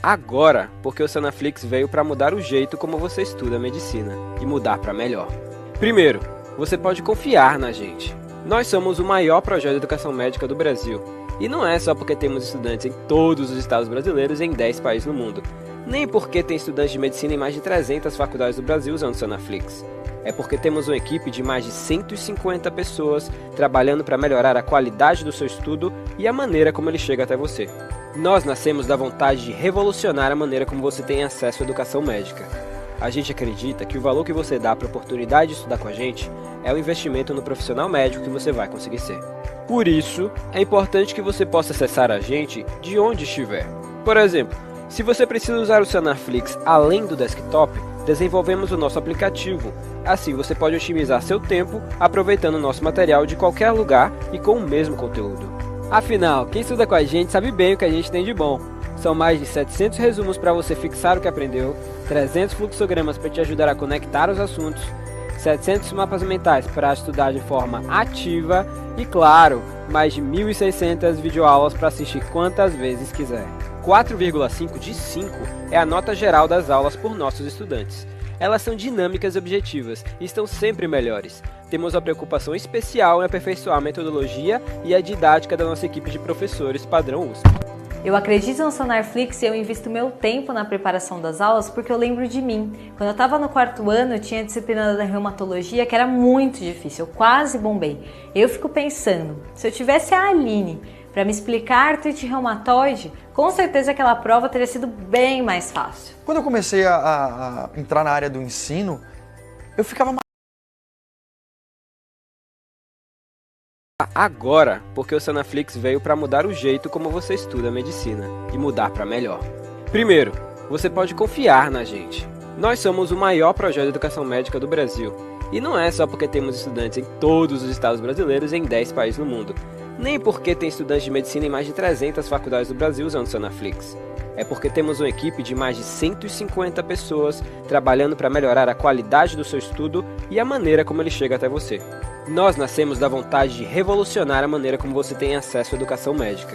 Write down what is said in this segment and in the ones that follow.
agora, porque o Sanaflix veio para mudar o jeito como você estuda medicina e mudar para melhor. Primeiro, você pode confiar na gente. Nós somos o maior projeto de educação médica do Brasil. E não é só porque temos estudantes em todos os estados brasileiros e em 10 países no mundo. Nem porque tem estudantes de medicina em mais de 300 faculdades do Brasil usando o Sanaflix. É porque temos uma equipe de mais de 150 pessoas trabalhando para melhorar a qualidade do seu estudo e a maneira como ele chega até você. Nós nascemos da vontade de revolucionar a maneira como você tem acesso à educação médica. A gente acredita que o valor que você dá para a oportunidade de estudar com a gente é o investimento no profissional médico que você vai conseguir ser. Por isso, é importante que você possa acessar a gente de onde estiver. Por exemplo, se você precisa usar o Sanaflix além do desktop, desenvolvemos o nosso aplicativo. Assim você pode otimizar seu tempo aproveitando o nosso material de qualquer lugar e com o mesmo conteúdo. Afinal, quem estuda com a gente sabe bem o que a gente tem de bom. São mais de 700 resumos para você fixar o que aprendeu, 300 fluxogramas para te ajudar a conectar os assuntos, 700 mapas mentais para estudar de forma ativa e, claro, mais de 1.600 videoaulas para assistir quantas vezes quiser. 4,5 de 5 é a nota geral das aulas por nossos estudantes. Elas são dinâmicas e objetivas e estão sempre melhores. Temos uma preocupação especial em aperfeiçoar a metodologia e a didática da nossa equipe de professores padrão USP. Eu acredito no Sanaflix e eu invisto meu tempo na preparação das aulas porque eu lembro de mim. Quando eu estava no quarto ano, eu tinha a disciplina da reumatologia que era muito difícil, eu quase bombei. Eu fico pensando, se eu tivesse a Aline para me explicar artrite reumatoide, com certeza aquela prova teria sido bem mais fácil. Quando eu comecei a entrar na área do ensino, eu ficava Agora, porque o Sanaflix veio para mudar o jeito como você estuda medicina e mudar para melhor. Primeiro, você pode confiar na gente. Nós somos o maior projeto de educação médica do Brasil. E não é só porque temos estudantes em todos os estados brasileiros e em 10 países no mundo. Nem porque tem estudantes de medicina em mais de 300 faculdades do Brasil usando o Sanaflix. É porque temos uma equipe de mais de 150 pessoas trabalhando para melhorar a qualidade do seu estudo e a maneira como ele chega até você. Nós nascemos da vontade de revolucionar a maneira como você tem acesso à educação médica.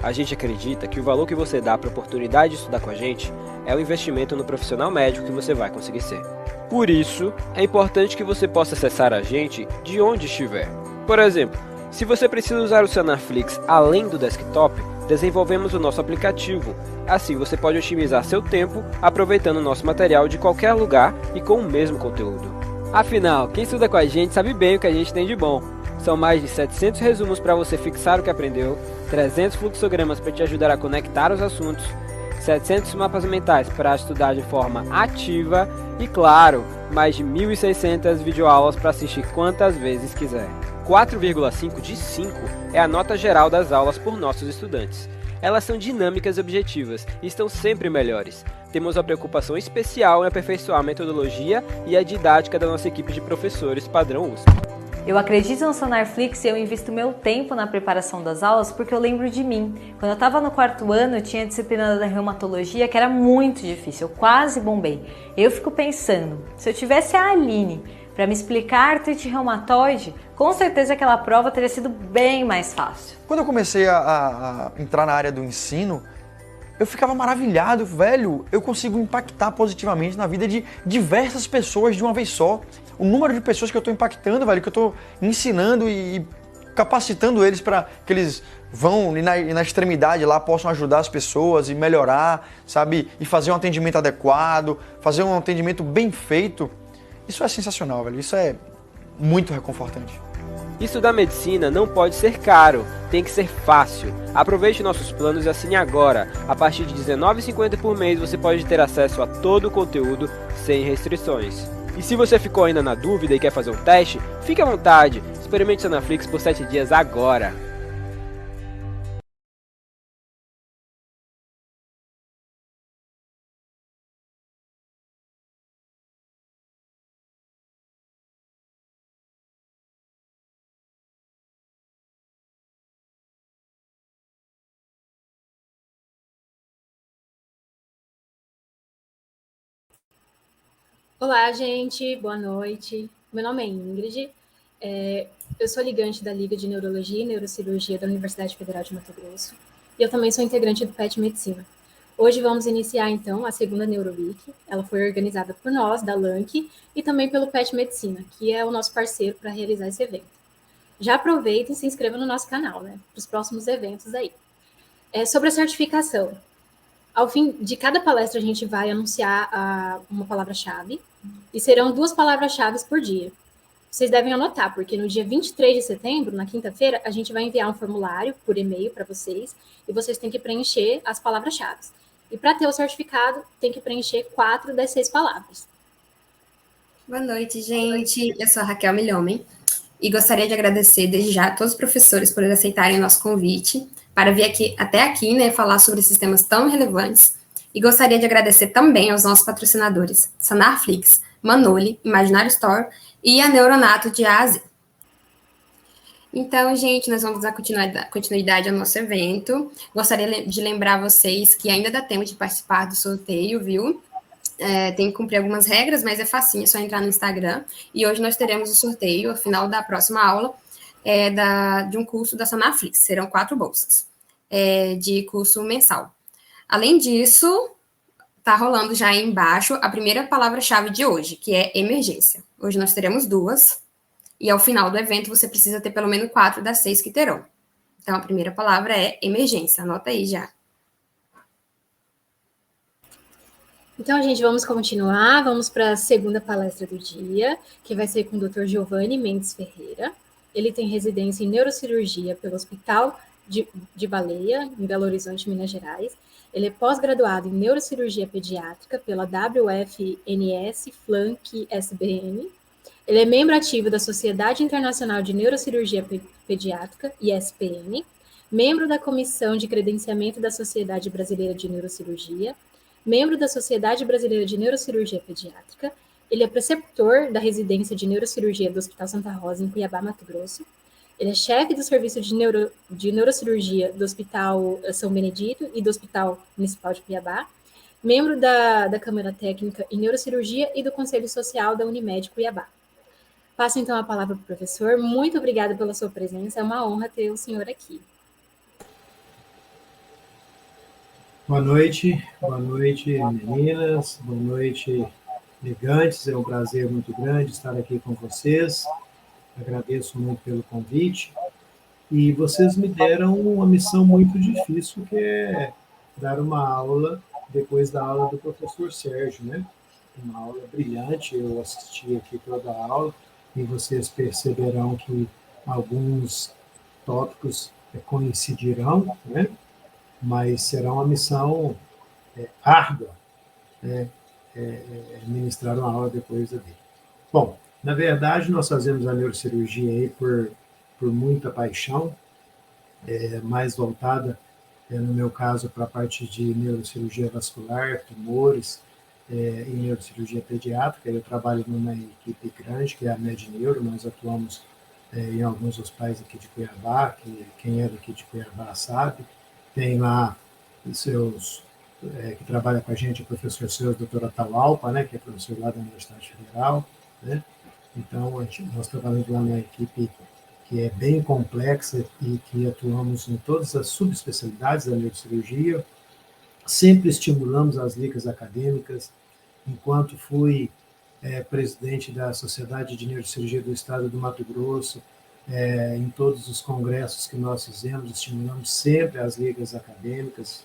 A gente acredita que o valor que você dá para a oportunidade de estudar com a gente é o investimento no profissional médico que você vai conseguir ser. Por isso, é importante que você possa acessar a gente de onde estiver. Por exemplo, se você precisa usar o Sanaflix além do desktop, desenvolvemos o nosso aplicativo. Assim você pode otimizar seu tempo aproveitando o nosso material de qualquer lugar e com o mesmo conteúdo. Afinal, quem estuda com a gente sabe bem o que a gente tem de bom. São mais de 700 resumos para você fixar o que aprendeu, 300 fluxogramas para te ajudar a conectar os assuntos, 700 mapas mentais para estudar de forma ativa e, claro, mais de 1.600 videoaulas para assistir quantas vezes quiser. 4,5 de 5 é a nota geral das aulas por nossos estudantes. Elas são dinâmicas e objetivas e estão sempre melhores. Temos uma preocupação especial em aperfeiçoar a metodologia e a didática da nossa equipe de professores padrão USP. Eu acredito no Sanaflix e eu invisto meu tempo na preparação das aulas porque eu lembro de mim. Quando eu estava no quarto ano, eu tinha a disciplina da reumatologia que era muito difícil, eu quase bombei. Eu fico pensando, se eu tivesse a Aline para me explicar artrite reumatoide, com certeza aquela prova teria sido bem mais fácil. Quando eu comecei a entrar na área do ensino, eu ficava maravilhado, velho, eu consigo impactar positivamente na vida de diversas pessoas de uma vez só. O número de pessoas que eu estou impactando, velho, que eu estou ensinando e capacitando eles para que eles vão e na extremidade lá possam ajudar as pessoas e melhorar, sabe? E fazer um atendimento adequado, fazer um atendimento bem feito. Isso é sensacional, velho, isso é muito reconfortante. Estudar medicina não pode ser caro, tem que ser fácil. Aproveite nossos planos e assine agora. A partir de R$19,50 por mês você pode ter acesso a todo o conteúdo sem restrições. E se você ficou ainda na dúvida e quer fazer um teste, fique à vontade. Experimente o Sanaflix por 7 dias agora. Olá, gente, boa noite. Meu nome é Ingrid, eu sou ligante da Liga de Neurologia e Neurocirurgia da Universidade Federal de Mato Grosso e eu também sou integrante do PET Medicina. Hoje vamos iniciar, então, a segunda NeuroWeek. Ela foi organizada por nós, da LANC, e também pelo PET Medicina, que é o nosso parceiro para realizar esse evento. Já aproveita e se inscreva no nosso canal, né, para os próximos eventos aí. Sobre a certificação. Ao fim de cada palestra, a gente vai anunciar uma palavra-chave, e serão 2 palavras-chave por dia. Vocês devem anotar, porque no dia 23 de setembro, na quinta-feira, a gente vai enviar um formulário por e-mail para vocês, e vocês têm que preencher as palavras-chave. E para ter o certificado, tem que preencher 4 das 6 palavras. Boa noite, gente. Eu sou a Raquel Milhomem e gostaria de agradecer desde já a todos os professores por aceitarem o nosso convite para vir até aqui, né, falar sobre esses temas tão relevantes. E gostaria de agradecer também aos nossos patrocinadores, Sanarflix, Manoli, Imaginário Store e a Neuronato de A a Z. Então, gente, nós vamos dar continuidade ao nosso evento. Gostaria de lembrar vocês que ainda dá tempo de participar do sorteio, viu? Tem que cumprir algumas regras, mas é facinho, é só entrar no Instagram. E hoje nós teremos o sorteio, ao final da próxima aula, de um curso da Sanarflix. Serão 4 bolsas de curso mensal. Além disso, está rolando já aí embaixo a primeira palavra-chave de hoje, que é emergência. Hoje nós teremos 2. E ao final do evento, você precisa ter pelo menos 4 das 6 que terão. Então, a primeira palavra é emergência. Anota aí já. Então, gente, vamos continuar. Vamos para a segunda palestra do dia, que vai ser com o Dr. Giovanni Mendes Ferreira. Ele tem residência em neurocirurgia pelo Hospital de Baleia, em Belo Horizonte, Minas Gerais. Ele é pós-graduado em neurocirurgia pediátrica pela WFNS Flank SBN. Ele é membro ativo da Sociedade Internacional de Neurocirurgia Pediátrica, ISPN, membro da Comissão de Credenciamento da Sociedade Brasileira de Neurocirurgia, membro da Sociedade Brasileira de Neurocirurgia Pediátrica. Ele é preceptor da residência de neurocirurgia do Hospital Santa Rosa, em Cuiabá, Mato Grosso. Ele é chefe do serviço de neurocirurgia do Hospital São Benedito e do Hospital Municipal de Cuiabá, membro da Câmara Técnica em Neurocirurgia e do Conselho Social da Unimed Cuiabá. Passo então a palavra para o professor. Muito obrigada pela sua presença. É uma honra ter o senhor aqui. Boa noite meninas, boa noite, ligantes. É um prazer muito grande estar aqui com vocês. Agradeço muito pelo convite. E vocês me deram uma missão muito difícil, que é dar uma aula depois da aula do professor Sérgio, né? Uma aula brilhante, eu assisti aqui toda a aula, e vocês perceberão que alguns tópicos coincidirão, né? Mas será uma missão árdua, né? Ministrar uma aula depois dele. Bom, na verdade, nós fazemos a neurocirurgia aí por muita paixão, mais voltada, no meu caso, para a parte de neurocirurgia vascular, tumores, em neurocirurgia pediátrica. Eu trabalho numa equipe grande, que é a MedNeuro. Nós atuamos em alguns hospitais aqui de Cuiabá, que quem é daqui de Cuiabá sabe. Tem lá que trabalha com a gente, o professor seu, doutor Atahualpa, né, que é professor lá da Universidade Federal, né? Então, nós trabalhamos lá numa equipe que é bem complexa e que atuamos em todas as subespecialidades da neurocirurgia. Sempre estimulamos as ligas acadêmicas. Enquanto fui presidente da Sociedade de Neurocirurgia do Estado do Mato Grosso, em todos os congressos que nós fizemos, estimulamos sempre as ligas acadêmicas.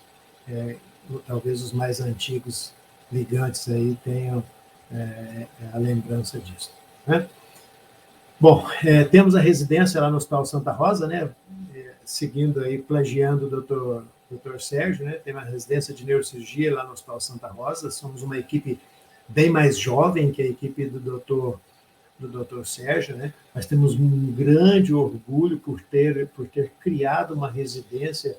Talvez os mais antigos ligantes aí tenham a lembrança disso, né? Bom, temos a residência lá no Hospital Santa Rosa, né? Seguindo aí, plagiando o Dr. Sérgio, né? Tem uma residência de neurocirurgia lá no Hospital Santa Rosa. Somos uma equipe bem mais jovem que a equipe do Dr. Sérgio, né? Mas temos um grande orgulho por ter criado uma residência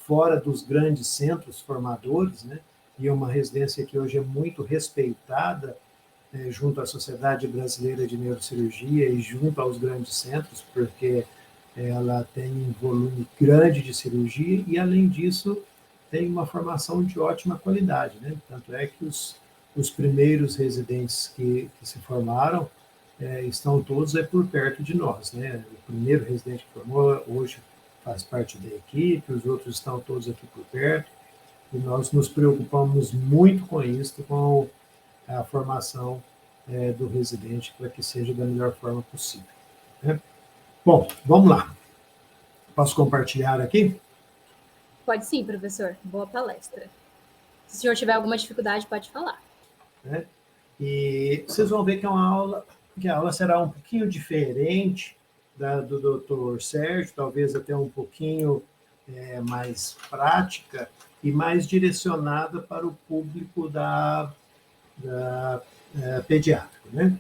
fora dos grandes centros formadores, né? E uma residência que hoje é muito respeitada junto à Sociedade Brasileira de Neurocirurgia e junto aos grandes centros, porque ela tem um volume grande de cirurgia e, além disso, tem uma formação de ótima qualidade, né? Tanto é que os primeiros residentes que se formaram estão todos por perto de nós, né? O primeiro residente que formou hoje faz parte da equipe, os outros estão todos aqui por perto, E nós nos preocupamos muito com isso, com a formação do residente, para que seja da melhor forma possível, né? Bom, vamos lá. Posso compartilhar aqui? Pode sim, professor. Boa palestra. Se o senhor tiver alguma dificuldade, pode falar. Né? E vocês vão ver que a aula será um pouquinho diferente do Dr. Sérgio, talvez até um pouquinho mais prática e mais direcionada para o público da pediátrica, né?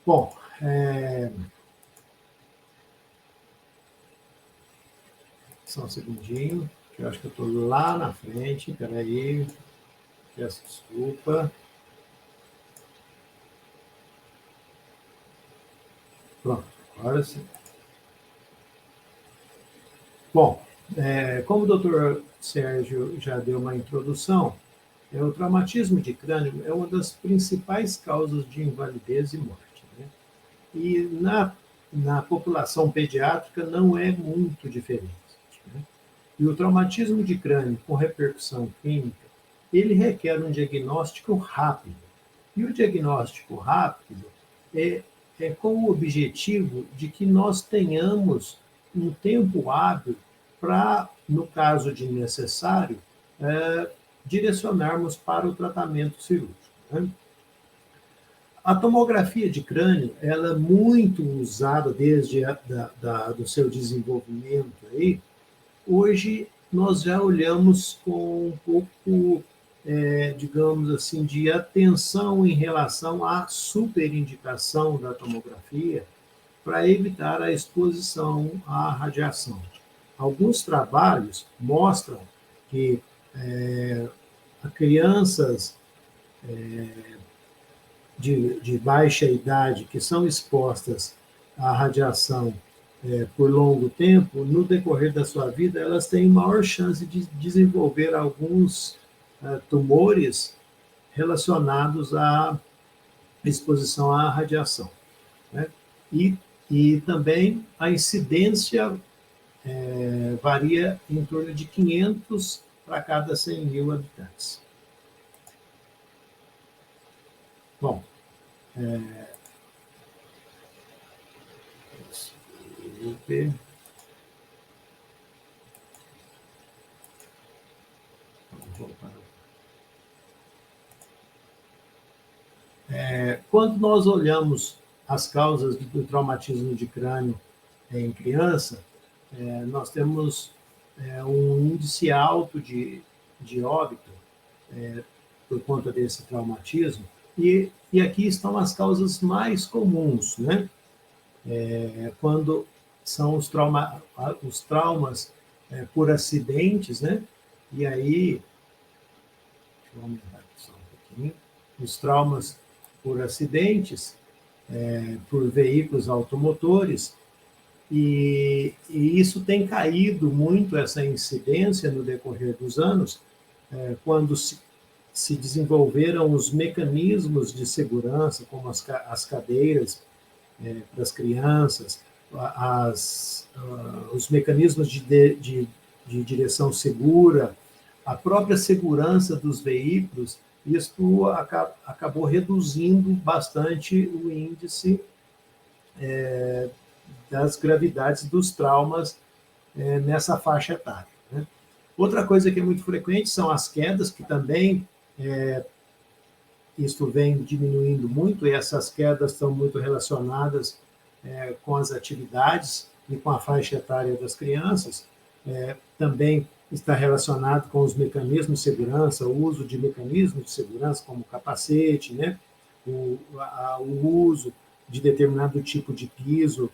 Bom, só um segundinho, que eu acho que eu estou lá na frente, peraí, peço desculpa. Pronto, agora sim. Bom, como o doutor Sérgio já deu uma introdução, o traumatismo de crânio é uma das principais causas de invalidez e morte, né? E na população pediátrica não é muito diferente, né? E o traumatismo de crânio com repercussão clínica, ele requer um diagnóstico rápido. E o diagnóstico rápido é com o objetivo de que nós tenhamos um tempo hábil para, no caso de necessário, direcionarmos para o tratamento cirúrgico, né? A tomografia de crânio, ela é muito usada desde do seu desenvolvimento aí. Hoje, nós já olhamos com um pouco, digamos assim, de atenção em relação à superindicação da tomografia para evitar a exposição à radiação. Alguns trabalhos mostram que crianças de baixa idade que são expostas à radiação por longo tempo, no decorrer da sua vida, elas têm maior chance de desenvolver alguns tumores relacionados à exposição à radiação, né? E também a incidência varia em torno de 500 para cada 100 mil habitantes. Bom, quando nós olhamos as causas do traumatismo de crânio em criança, nós temos um índice alto de óbito por conta desse traumatismo, e aqui estão as causas mais comuns, né? Quando são os traumas por acidentes, né? E aí, deixa eu aumentar aqui só um pouquinho, os traumas por acidentes, por veículos automotores, e isso tem caído muito, essa incidência, no decorrer dos anos, quando se desenvolveram os mecanismos de segurança, como as cadeiras para as crianças, os mecanismos de direção segura, a própria segurança dos veículos. Isso acabou reduzindo bastante o índice das gravidades dos traumas nessa faixa etária, né? Outra coisa que é muito frequente são as quedas, que também isso vem diminuindo muito, e essas quedas estão muito relacionadas com as atividades e com a faixa etária das crianças. Também está relacionado com os mecanismos de segurança, o uso de mecanismos de segurança, como capacete, né? O uso de determinado tipo de piso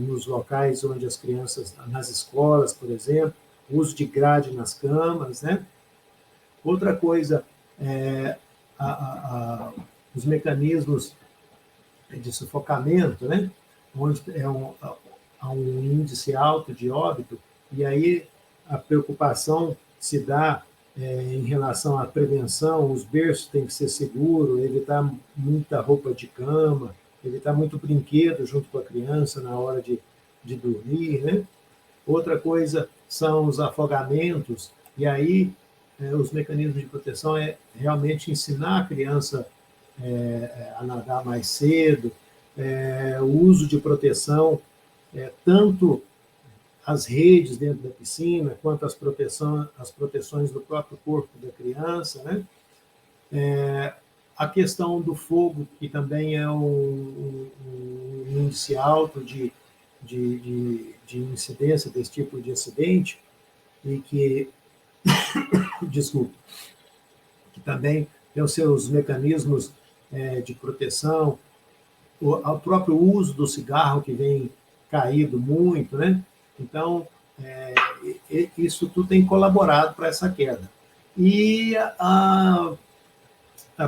nos locais onde as crianças, nas escolas, por exemplo, o uso de grade nas camas, né? Outra coisa, os mecanismos de sufocamento, né? Onde há um índice alto de óbito, e aí a preocupação se dá em relação à prevenção. Os berços têm que ser seguros, evitar muita roupa de cama, evitar muito brinquedo junto com a criança na hora de dormir, né? Outra coisa são os afogamentos, e aí os mecanismos de proteção é realmente ensinar a criança a nadar mais cedo, o uso de proteção, tanto as redes dentro da piscina, quanto as proteções do próprio corpo da criança, né? A questão do fogo, que também é um índice alto de incidência desse tipo de acidente, e que, desculpa, que também tem os seus mecanismos de proteção, o próprio uso do cigarro, que vem caído muito, né? Então, isso tudo tem colaborado para essa queda. E a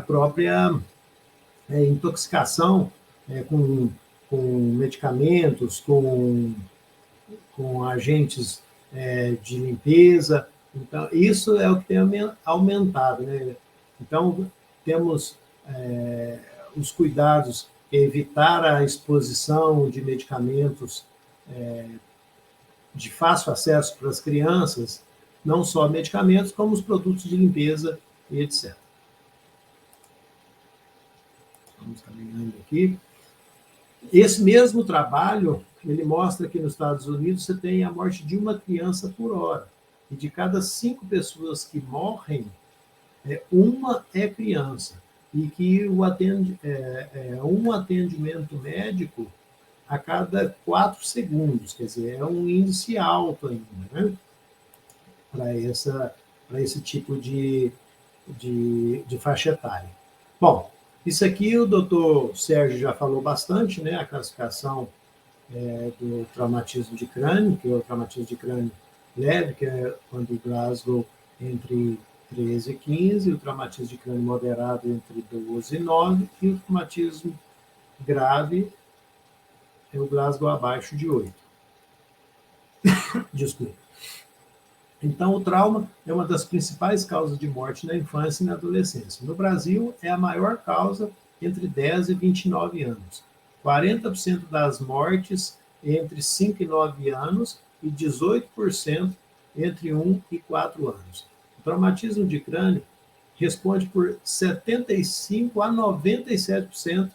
própria intoxicação com medicamentos, com agentes de limpeza. Então, isso é o que tem aumentado, né? Então, temos os cuidados, evitar a exposição de medicamentos de fácil acesso para as crianças, não só medicamentos, como os produtos de limpeza e etc. Vamos caminhando aqui. Esse mesmo trabalho, ele mostra que nos Estados Unidos você tem a morte de uma criança por hora. E de cada 5 pessoas que morrem, uma é criança. E que um atendimento médico a cada 4 segundos. Quer dizer, é um índice alto ainda, né? Para esse tipo de faixa etária. Bom, isso aqui o doutor Sérgio já falou bastante, né? A classificação do traumatismo de crânio, que é o traumatismo de crânio leve, que é quando o Glasgow entre 13 e 15, o traumatismo de crânio moderado entre 12 e 9, e o traumatismo grave é o Glasgow abaixo de 8. Desculpa. Então, o trauma é uma das principais causas de morte na infância e na adolescência. No Brasil, é a maior causa entre 10 e 29 anos. 40% das mortes entre 5 e 9 anos e 18% entre 1 e 4 anos. O traumatismo de crânio responde por 75% a 97%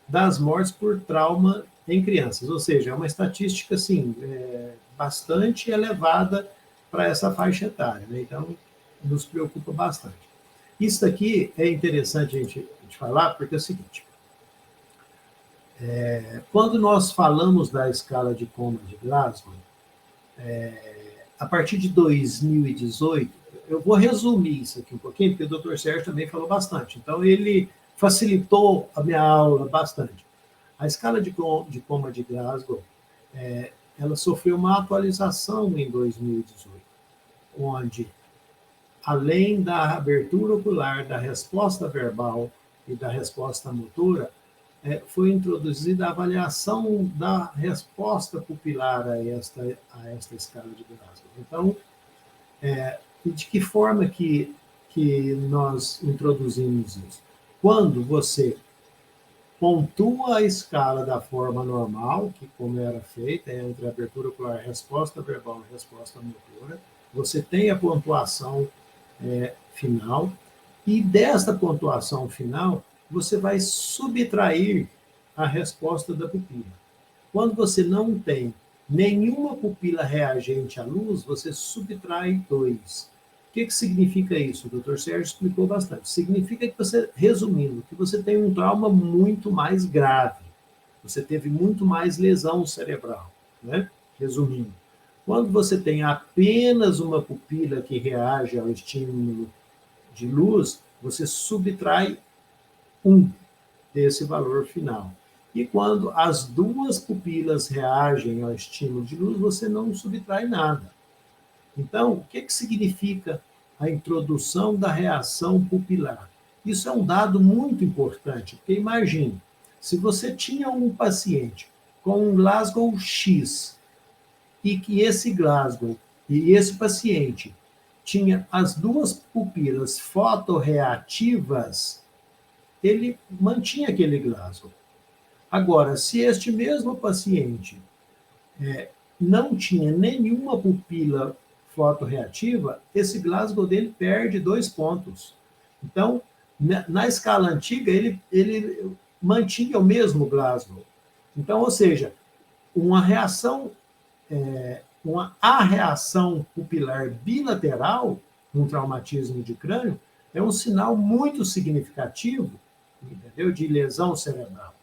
das mortes por trauma em crianças. Ou seja, é uma estatística assim, bastante elevada para essa faixa etária, né? Então, nos preocupa bastante. Isso aqui é interessante a gente falar, porque é o seguinte, quando nós falamos da escala de coma de Glasgow, a partir de 2018, eu vou resumir isso aqui um pouquinho, porque o Dr. Sérgio também falou bastante, então ele facilitou a minha aula bastante. A escala de coma de Glasgow, ela sofreu uma atualização em 2018, onde, além da abertura ocular, da resposta verbal e da resposta motora, foi introduzida a avaliação da resposta pupilar a esta escala de Glasgow. Então, de que forma que nós introduzimos isso? Quando você pontua a escala da forma normal, que como era feita, entre a abertura ocular, resposta verbal e resposta motora, você tem a pontuação final, e desta pontuação final, você vai subtrair a resposta da pupila. Quando você não tem nenhuma pupila reagente à luz, você subtrai 2. O que significa isso? O Dr. Sérgio explicou bastante. Significa que você, resumindo, que você tem um trauma muito mais grave. Você teve muito mais lesão cerebral, né? Resumindo. Quando você tem apenas uma pupila que reage ao estímulo de luz, você subtrai 1 desse valor final. E quando as 2 pupilas reagem ao estímulo de luz, você não subtrai nada. Então, o que significa a introdução da reação pupilar? Isso é um dado muito importante, porque imagine, se você tinha um paciente com um Glasgow X, e que esse Glasgow e esse paciente tinha as 2 pupilas fotorreativas, ele mantinha aquele Glasgow. Agora, se este mesmo paciente não tinha nenhuma pupila fotorreativa, esse Glasgow dele perde 2 pontos. Então, na escala antiga, ele mantinha o mesmo Glasgow. Então, ou seja, uma reação, uma arreação pupilar bilateral, um traumatismo de crânio, é um sinal muito significativo, entendeu? De lesão cerebral.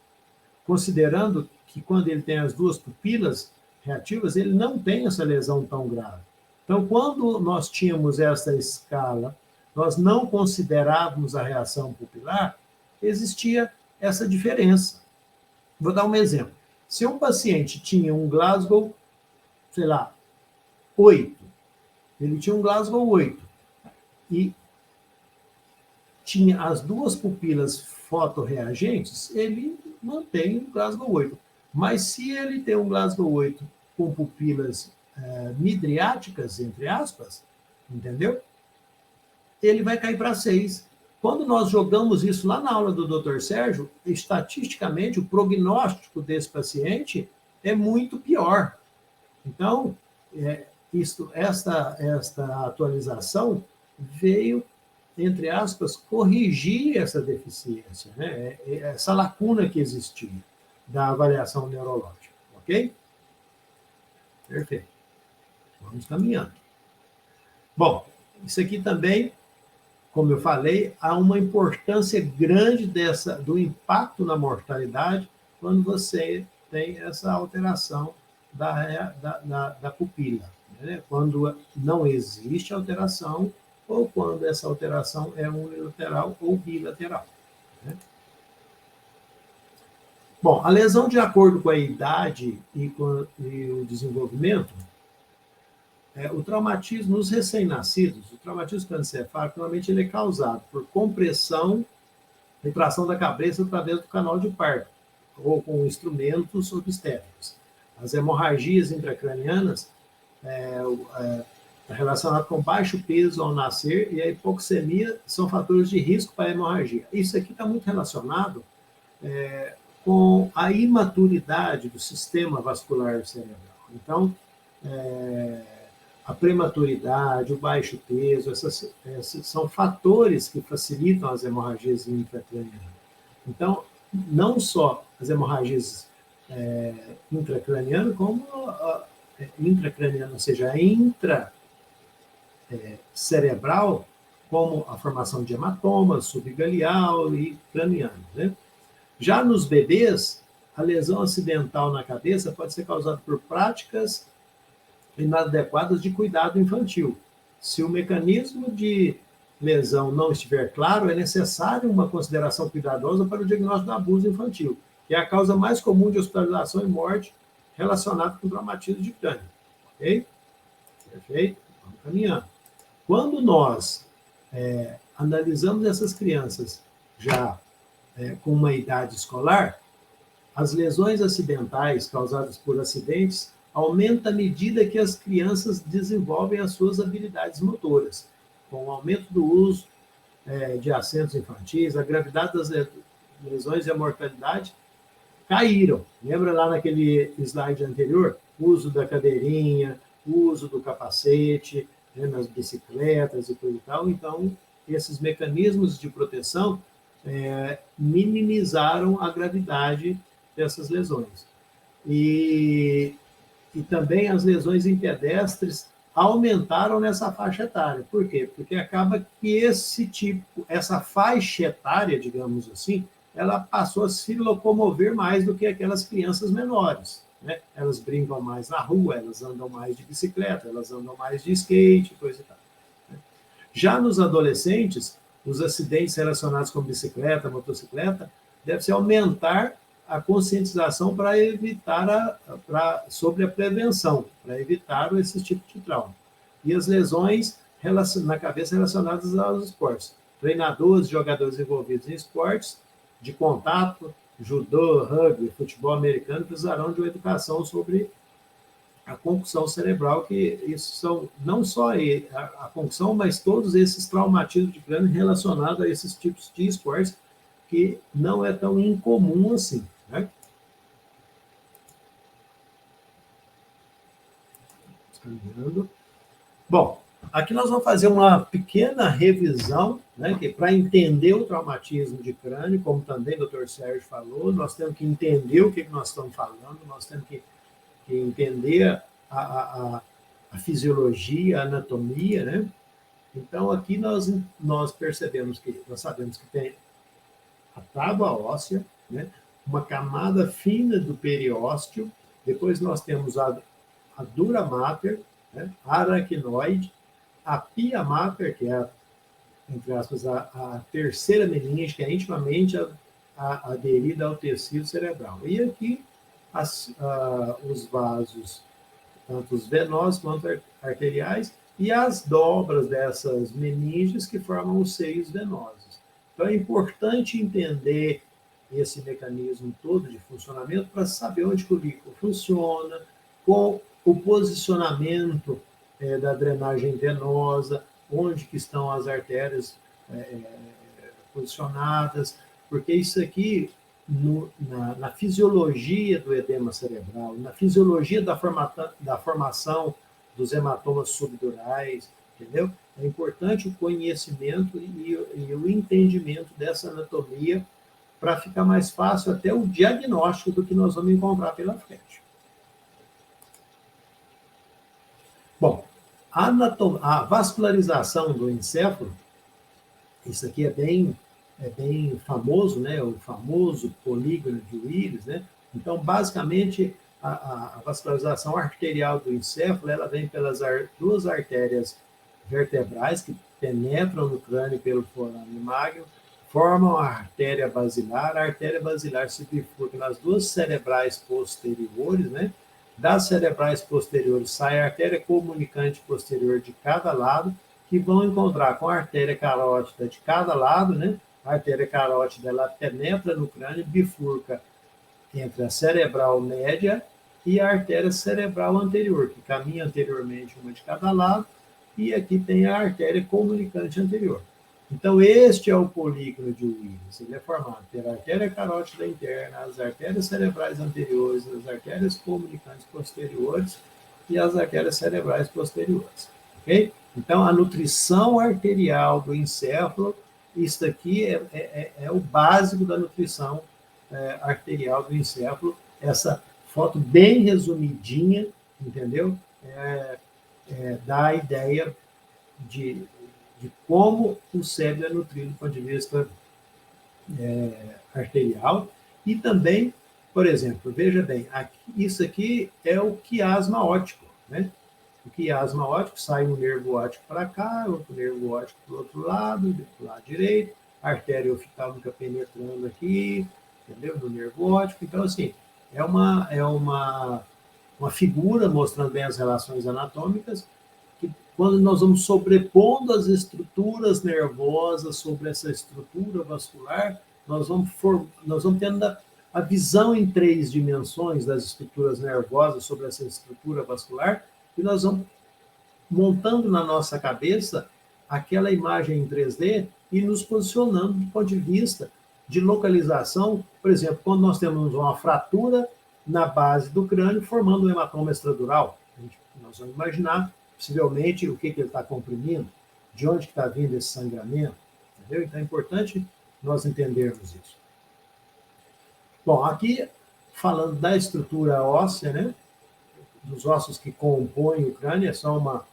Considerando que quando ele tem as duas pupilas reativas, ele não tem essa lesão tão grave. Então, quando nós tínhamos essa escala, nós não considerávamos a reação pupilar, existia essa diferença. Vou dar um exemplo. Se um paciente tinha um Glasgow, sei lá, 8, ele tinha um Glasgow 8, e tinha as duas pupilas fotorreagentes, ele mantém o Glasgow 8. Mas se ele tem um Glasgow 8 com pupilas midriáticas, entre aspas, entendeu? Ele vai cair para 6. Quando nós jogamos isso lá na aula do Dr. Sérgio, estatisticamente, o prognóstico desse paciente é muito pior. Então, esta atualização veio, entre aspas, corrigir essa deficiência, né? Essa lacuna que existia da avaliação neurológica, ok? Perfeito. Vamos caminhando. Bom, isso aqui também, como eu falei, há uma importância grande do impacto na mortalidade quando você tem essa alteração da pupila, né? Quando não existe alteração ou quando essa alteração é unilateral ou bilateral, né? Bom, a lesão de acordo com a idade e o desenvolvimento, o traumatismo nos recém-nascidos, o traumatismo cranioencefálico, normalmente ele é causado por compressão e tração da cabeça através do canal de Parker, ou com instrumentos obstétricos. As hemorragias intracranianas relacionadas com baixo peso ao nascer e a hipoxemia são fatores de risco para a hemorragia. Isso aqui está muito relacionado com a imaturidade do sistema vascular cerebral. Então, a prematuridade, o baixo peso, esses são fatores que facilitam as hemorragias intracranianas. Então, não só as hemorragias intracranianas, como intracraniana, ou seja, a cerebral, como a formação de hematomas, subgalial e craniano, né? Já nos bebês, a lesão acidental na cabeça pode ser causada por práticas inadequadas de cuidado infantil. Se o mecanismo de lesão não estiver claro, é necessário uma consideração cuidadosa para o diagnóstico do abuso infantil, que é a causa mais comum de hospitalização e morte relacionada com traumatismo de crânio. Ok? Perfeito? Vamos caminhando. Quando nós analisamos essas crianças já com uma idade escolar, as lesões acidentais causadas por acidentes aumentam à medida que as crianças desenvolvem as suas habilidades motoras. Com o aumento do uso de assentos infantis, a gravidade das lesões e a mortalidade caíram. Lembra lá naquele slide anterior? O uso da cadeirinha, o uso do capacete, né, nas bicicletas e coisa e tal. Então, esses mecanismos de proteção minimizaram a gravidade dessas lesões. E também as lesões em pedestres aumentaram nessa faixa etária. Por quê? Porque acaba que essa faixa etária, digamos assim, ela passou a se locomover mais do que aquelas crianças menores, né? Elas brincam mais na rua, elas andam mais de bicicleta, elas andam mais de skate, coisa e tal, né? Já nos adolescentes, os acidentes relacionados com bicicleta, motocicleta, deve-se aumentar a conscientização para evitar sobre a prevenção, para evitar esse tipo de trauma. E as lesões na cabeça relacionadas aos esportes. Treinadores, jogadores envolvidos em esportes de contato, judô, rugby, futebol americano, precisarão de uma educação sobre a concussão cerebral, que isso são não só a concussão, mas todos esses traumatismos de crânio relacionados a esses tipos de esportes, que não é tão incomum assim, né? Caminhando. Bom, aqui nós vamos fazer uma pequena revisão, né, que para entender o traumatismo de crânio, como também o Dr. Sérgio falou, nós temos que entender o que nós estamos falando, nós temos que entender a fisiologia, a anatomia, né? Então, aqui nós percebemos que, nós sabemos que tem a tábua óssea, né? Uma camada fina do periósteo, depois nós temos a dura mater, né? A aracnoide, a pia mater, que é, entre aspas, a terceira meninge, que é intimamente aderida ao tecido cerebral. E aqui os vasos, tanto os venosos quanto arteriais, e as dobras dessas meninges que formam os seios venosos. Então é importante entender esse mecanismo todo de funcionamento para saber onde que o líquido funciona, com o posicionamento da drenagem venosa, onde que estão as artérias posicionadas, porque isso aqui, na fisiologia do edema cerebral, na fisiologia da formação dos hematomas subdurais, entendeu? É importante o conhecimento e o entendimento dessa anatomia para ficar mais fácil até o diagnóstico do que nós vamos encontrar pela frente. Bom, a vascularização do encéfalo, isso aqui é bem famoso, né? O famoso polígono de Willis, né? Então, basicamente, a vascularização arterial do encéfalo, ela vem pelas duas artérias vertebrais que penetram no crânio pelo forame magno, formam a artéria basilar se bifurca nas duas cerebrais posteriores, né? Das cerebrais posteriores sai a artéria comunicante posterior de cada lado, que vão encontrar com a artéria carótida de cada lado, né? A artéria carótida, ela penetra no crânio, bifurca entre a cerebral média e a artéria cerebral anterior, que caminha anteriormente uma de cada lado, e aqui tem a artéria comunicante anterior. Então, este é o polígono de Willis. Ele é formado pela artéria carótida interna, as artérias cerebrais anteriores, as artérias comunicantes posteriores e as artérias cerebrais posteriores. Ok? Então, a nutrição arterial do encéfalo, isso aqui é o básico da nutrição arterial do encéfalo. Essa foto bem resumidinha, entendeu? Dá a ideia de como o cérebro é nutrido do ponto de vista arterial. E também, por exemplo, veja bem, isso aqui é o quiasma óptico, né? O quiasma óptico, sai um nervo óptico para cá, outro nervo óptico para o outro lado direito, a artéria oftálmica penetrando aqui, entendeu? No nervo óptico. Então, assim, é uma figura mostrando bem as relações anatômicas, que quando nós vamos sobrepondo as estruturas nervosas sobre essa estrutura vascular, nós vamos tendo a visão em 3 dimensões das estruturas nervosas sobre essa estrutura vascular, e nós vamos montando na nossa cabeça aquela imagem em 3D e nos posicionando do ponto de vista de localização. Por exemplo, quando nós temos uma fratura na base do crânio formando um hematoma extradural, nós vamos imaginar possivelmente o que ele está comprimindo, de onde está vindo esse sangramento, entendeu? Então é importante nós entendermos isso. Bom, aqui falando da estrutura óssea, né? Dos ossos que compõem o crânio, é só uma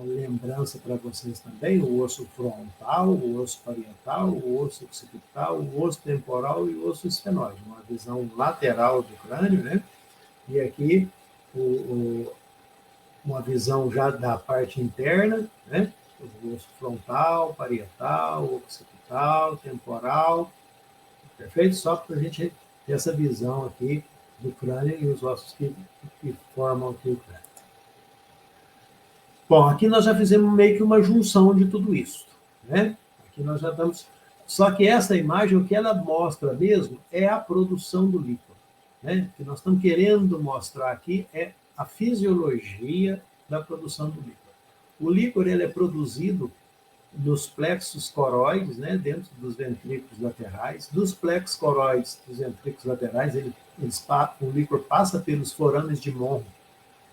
lembrança para vocês também: o osso frontal, o osso parietal, o osso occipital, o osso temporal e o osso esfenoide, uma visão lateral do crânio, né? E aqui uma visão já da parte interna, né? O osso frontal, parietal, occipital, temporal, perfeito? Só para a gente ter essa visão aqui do crânio e os ossos que formam aqui o crânio. Bom, aqui nós já fizemos meio que uma junção de tudo isso, né? Aqui nós já estamos... Só que essa imagem, o que ela mostra mesmo é a produção do líquor, né? O que nós estamos querendo mostrar aqui é a fisiologia da produção do líquor. O líquor, ele é produzido nos plexos coroides, né, dentro dos ventrículos laterais. Dos plexos coroides dos ventrículos laterais, o líquor passa pelos forames de Monro,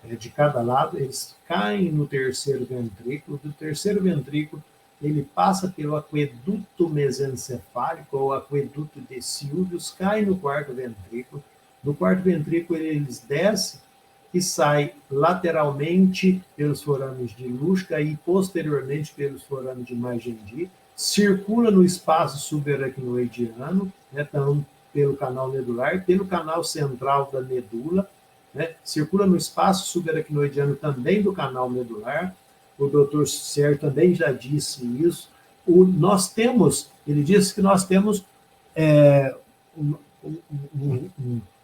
de cada lado, eles caem no terceiro ventrículo, do terceiro ventrículo ele passa pelo aqueduto mesencefálico, ou aqueduto de Silvius, cai no quarto ventrículo, no quarto ventrículo eles descem e sai lateralmente pelos forames de Luschka e posteriormente pelos forames de Magendie, circula no espaço subaracnoidiano, né, então, pelo canal medular, pelo canal central da medula, né, circula no espaço subaracnoidiano também do canal medular. O doutor Sérgio também já disse isso. Ele disse que nós temos um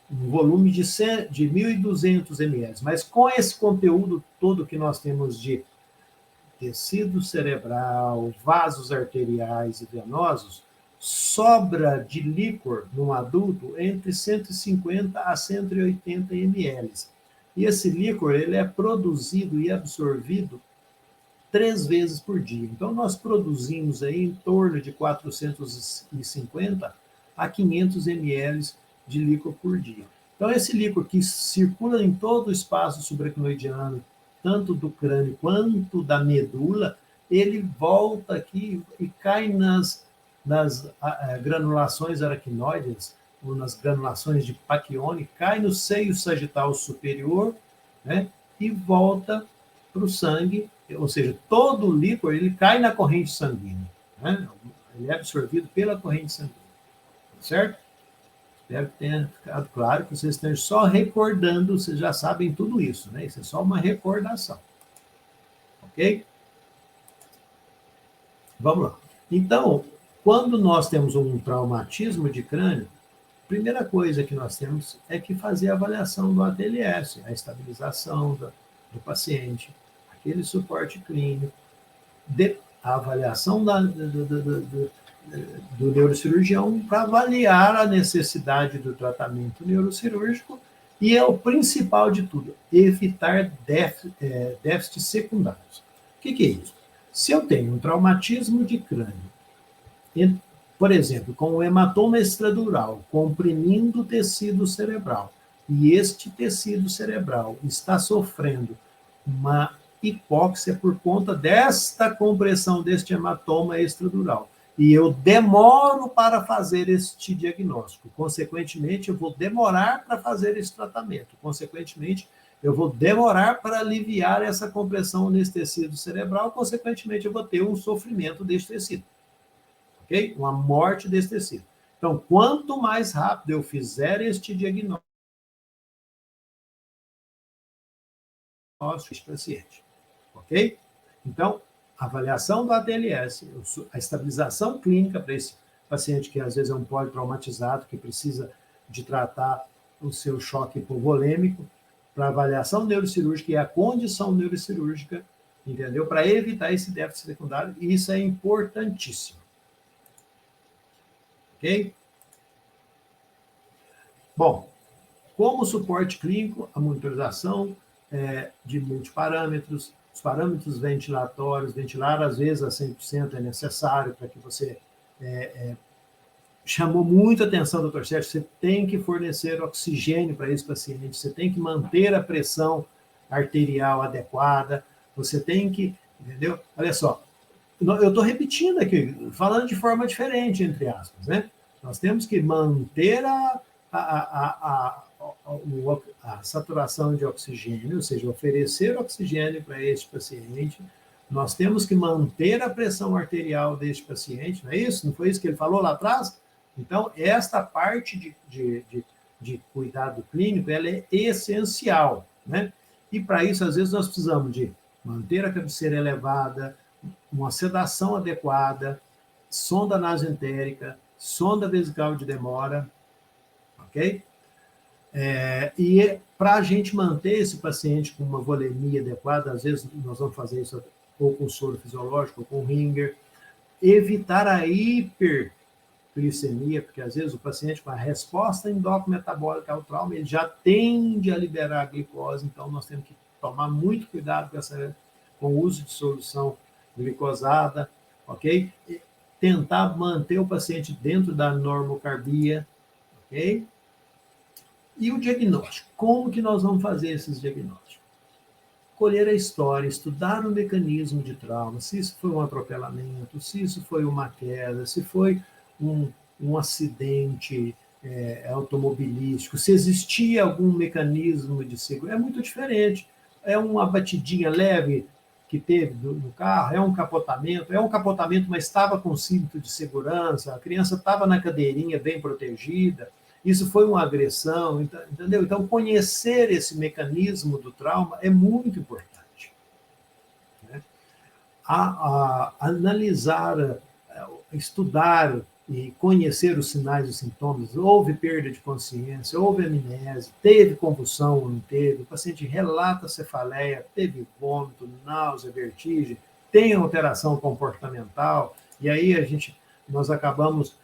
volume de 1.200 ml, mas com esse conteúdo todo que nós temos de tecido cerebral, vasos arteriais e venosos, sobra de líquor no adulto entre 150 a 180 ml. E esse líquor ele é produzido e absorvido 3 vezes por dia. Então, nós produzimos aí em torno de 450 a 500 ml de líquor por dia. Então, esse líquor que circula em todo o espaço subaracnoidiano, tanto do crânio quanto da medula, ele volta aqui e cai nas granulações aracnoides, ou nas granulações de Pacchioni, cai no seio sagital superior, né, e volta para o sangue, ou seja, todo o líquor ele cai na corrente sanguínea, né? Ele é absorvido pela corrente sanguínea, certo? Espero que tenha ficado claro, que vocês estejam só recordando, vocês já sabem tudo isso, né? Isso é só uma recordação, ok? Vamos lá. Então, quando nós temos um traumatismo de crânio, a primeira coisa que nós temos é que fazer a avaliação do ATLS, a estabilização do paciente, aquele suporte clínico, a avaliação do neurocirurgião para avaliar a necessidade do tratamento neurocirúrgico e é o principal de tudo, evitar déficits secundários. O que é isso? Se eu tenho um traumatismo de crânio, por exemplo, com o hematoma extradural comprimindo o tecido cerebral, e este tecido cerebral está sofrendo uma hipóxia por conta desta compressão deste hematoma extradural. E eu demoro para fazer este diagnóstico. Consequentemente, eu vou demorar para fazer esse tratamento. Consequentemente, eu vou demorar para aliviar essa compressão nesse tecido cerebral. Consequentemente, eu vou ter um sofrimento desse tecido. Ok? Uma morte desse tecido. Então, quanto mais rápido eu fizer este diagnóstico deste paciente. Ok? Então, avaliação do ATLS, a estabilização clínica para esse paciente que às vezes é um politraumatizado, que precisa de tratar o seu choque hipovolêmico, para avaliação neurocirúrgica e a condição neurocirúrgica, entendeu? Para evitar esse déficit secundário, e isso é importantíssimo. Ok? Bom, como suporte clínico, a monitorização de multiparâmetros, os parâmetros ventilatórios, ventilar às vezes a 100% é necessário para que você... chamou muito a atenção, doutor Sérgio, você tem que fornecer oxigênio para esse paciente, você tem que manter a pressão arterial adequada, você tem que... Entendeu? Olha só, eu estou repetindo aqui, falando de forma diferente, entre aspas, né? Nós temos que manter a saturação de oxigênio, ou seja, oferecer oxigênio para este paciente. Nós temos que manter a pressão arterial deste paciente, não é isso? Não foi isso que ele falou lá atrás? Então, esta parte de cuidado clínico, ela é essencial, né? E para isso, às vezes, nós precisamos de manter a cabeceira elevada, uma sedação adequada, sonda nasentérica, sonda vesical de demora, ok? E para a gente manter esse paciente com uma volemia adequada, às vezes nós vamos fazer isso ou com soro fisiológico, ou com Ringer, evitar a hiperglicemia, porque às vezes o paciente com a resposta endócrino-metabólica ao trauma, ele já tende a liberar a glicose, então nós temos que tomar muito cuidado com o uso de solução glicosada, ok? E tentar manter o paciente dentro da normocarbia, ok? E o diagnóstico? Como que nós vamos fazer esses diagnósticos? colher a história, estudar o mecanismo de trauma, se isso foi um atropelamento, se isso foi uma queda, se foi um acidente automobilístico, se existia algum mecanismo de segurança. É muito diferente. É uma batidinha leve que teve no carro, é um capotamento, mas estava com cinto de segurança, a criança estava na cadeirinha bem protegida, isso foi uma agressão, entendeu? Então, conhecer esse mecanismo do trauma é muito importante. Né? Analisar, estudar e conhecer os sinais e sintomas, houve perda de consciência, houve amnésia, teve convulsão ou não teve, o paciente relata cefaleia, teve vômito, náusea, vertigem, tem alteração comportamental, e aí nós acabamos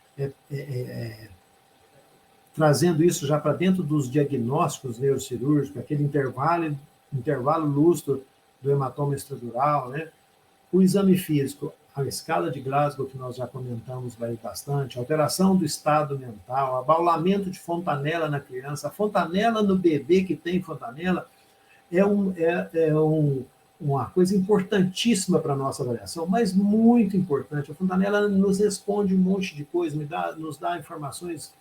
trazendo isso já para dentro dos diagnósticos neurocirúrgicos, aquele intervalo lustro do hematoma estrutural, né? O exame físico, a escala de Glasgow, que nós já comentamos bastante, alteração do estado mental, abaulamento de fontanela na criança, a fontanela no bebê que tem fontanela uma coisa importantíssima para a nossa avaliação, mas muito importante. A fontanela nos responde um monte de coisa, nos dá informações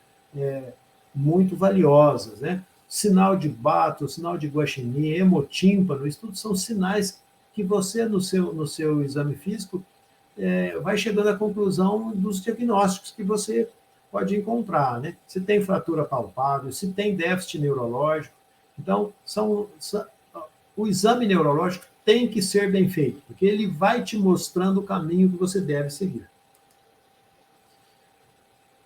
muito valiosas, né? Sinal de Bato, sinal de Guaxinim, hemotímpano, isso tudo são sinais que você, no seu exame físico, vai chegando à conclusão dos diagnósticos que você pode encontrar, né? Se tem fratura palpável, se tem déficit neurológico. Então, o exame neurológico tem que ser bem feito, porque ele vai te mostrando o caminho que você deve seguir.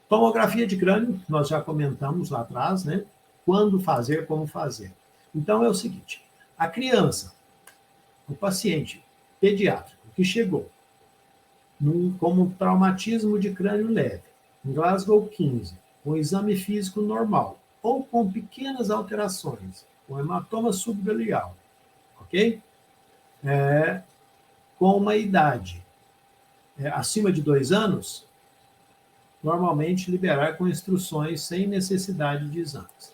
Tomografia de crânio, nós já comentamos lá atrás, né? Quando fazer, como fazer. Então, é o seguinte, a criança, o paciente pediátrico que chegou como um traumatismo de crânio leve, em Glasgow 15, com exame físico normal, ou com pequenas alterações, com hematoma subgaleal, ok? Com uma idade acima de 2 anos, normalmente liberar com instruções sem necessidade de exames.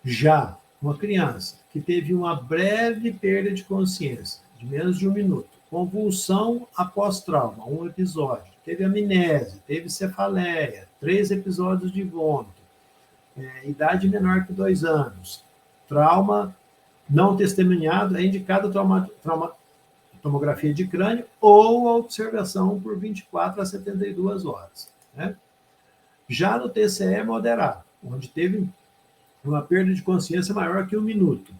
Já uma criança que teve uma breve perda de consciência, de menos de 1 minuto, convulsão após trauma, 1 episódio, teve amnésia, teve cefaleia, 3 episódios de vômito, idade menor que 2 anos, trauma não testemunhado, é indicado tomografia de crânio ou a observação por 24 a 72 horas. Né? Já no TCE moderado, onde teve uma perda de consciência maior que 1 minuto,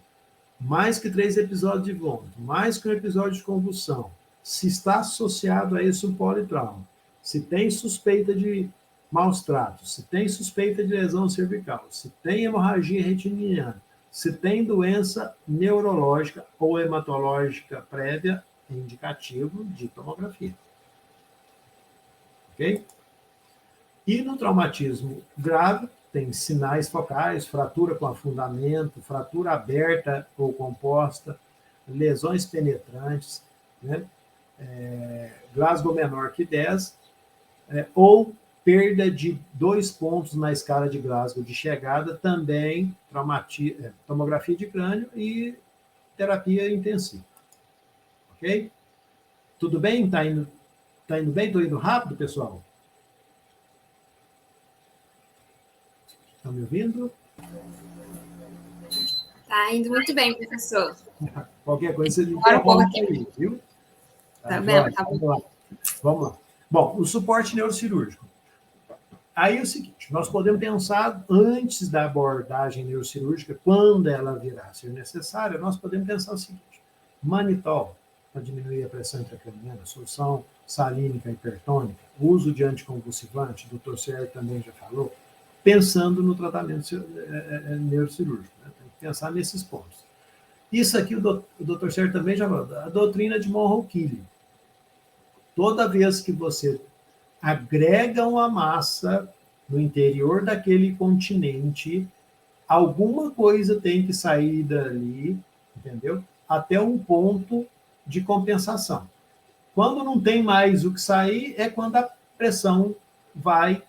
mais que 3 episódios de vômito, mais que 1 episódio de convulsão, se está associado a isso um politrauma, se tem suspeita de maus tratos, se tem suspeita de lesão cervical, se tem hemorragia retiniana, se tem doença neurológica ou hematológica prévia, é indicativo de tomografia. Ok? E no traumatismo grave, tem sinais focais, fratura com afundamento, fratura aberta ou composta, lesões penetrantes, né? Glasgow menor que 10, ou perda de 2 pontos na escala de Glasgow de chegada, também tomografia de crânio e terapia intensiva. Ok? Tudo bem? Está indo bem? Estou indo rápido, pessoal? Estão me ouvindo? Está indo muito bem, professor. Qualquer coisa você me interrompe aí, viu? Tá bem, tá bom. Vamos lá. Bom, o suporte neurocirúrgico. Aí é o seguinte, nós podemos pensar, antes da abordagem neurocirúrgica, quando ela virá a ser necessária, nós podemos pensar o seguinte, manitol, para diminuir a pressão intracraniana, solução salínica hipertônica, uso de anticonvulsivante, o Dr. Sérgio também já falou, pensando no tratamento neurocirúrgico. Né? Tem que pensar nesses pontos. Isso aqui o Dr. Sérgio também já falou, a doutrina de Monroe-Killian. Toda vez que você agrega uma massa no interior daquele continente, alguma coisa tem que sair dali, entendeu? Até um ponto de compensação. Quando não tem mais o que sair, é quando a pressão vai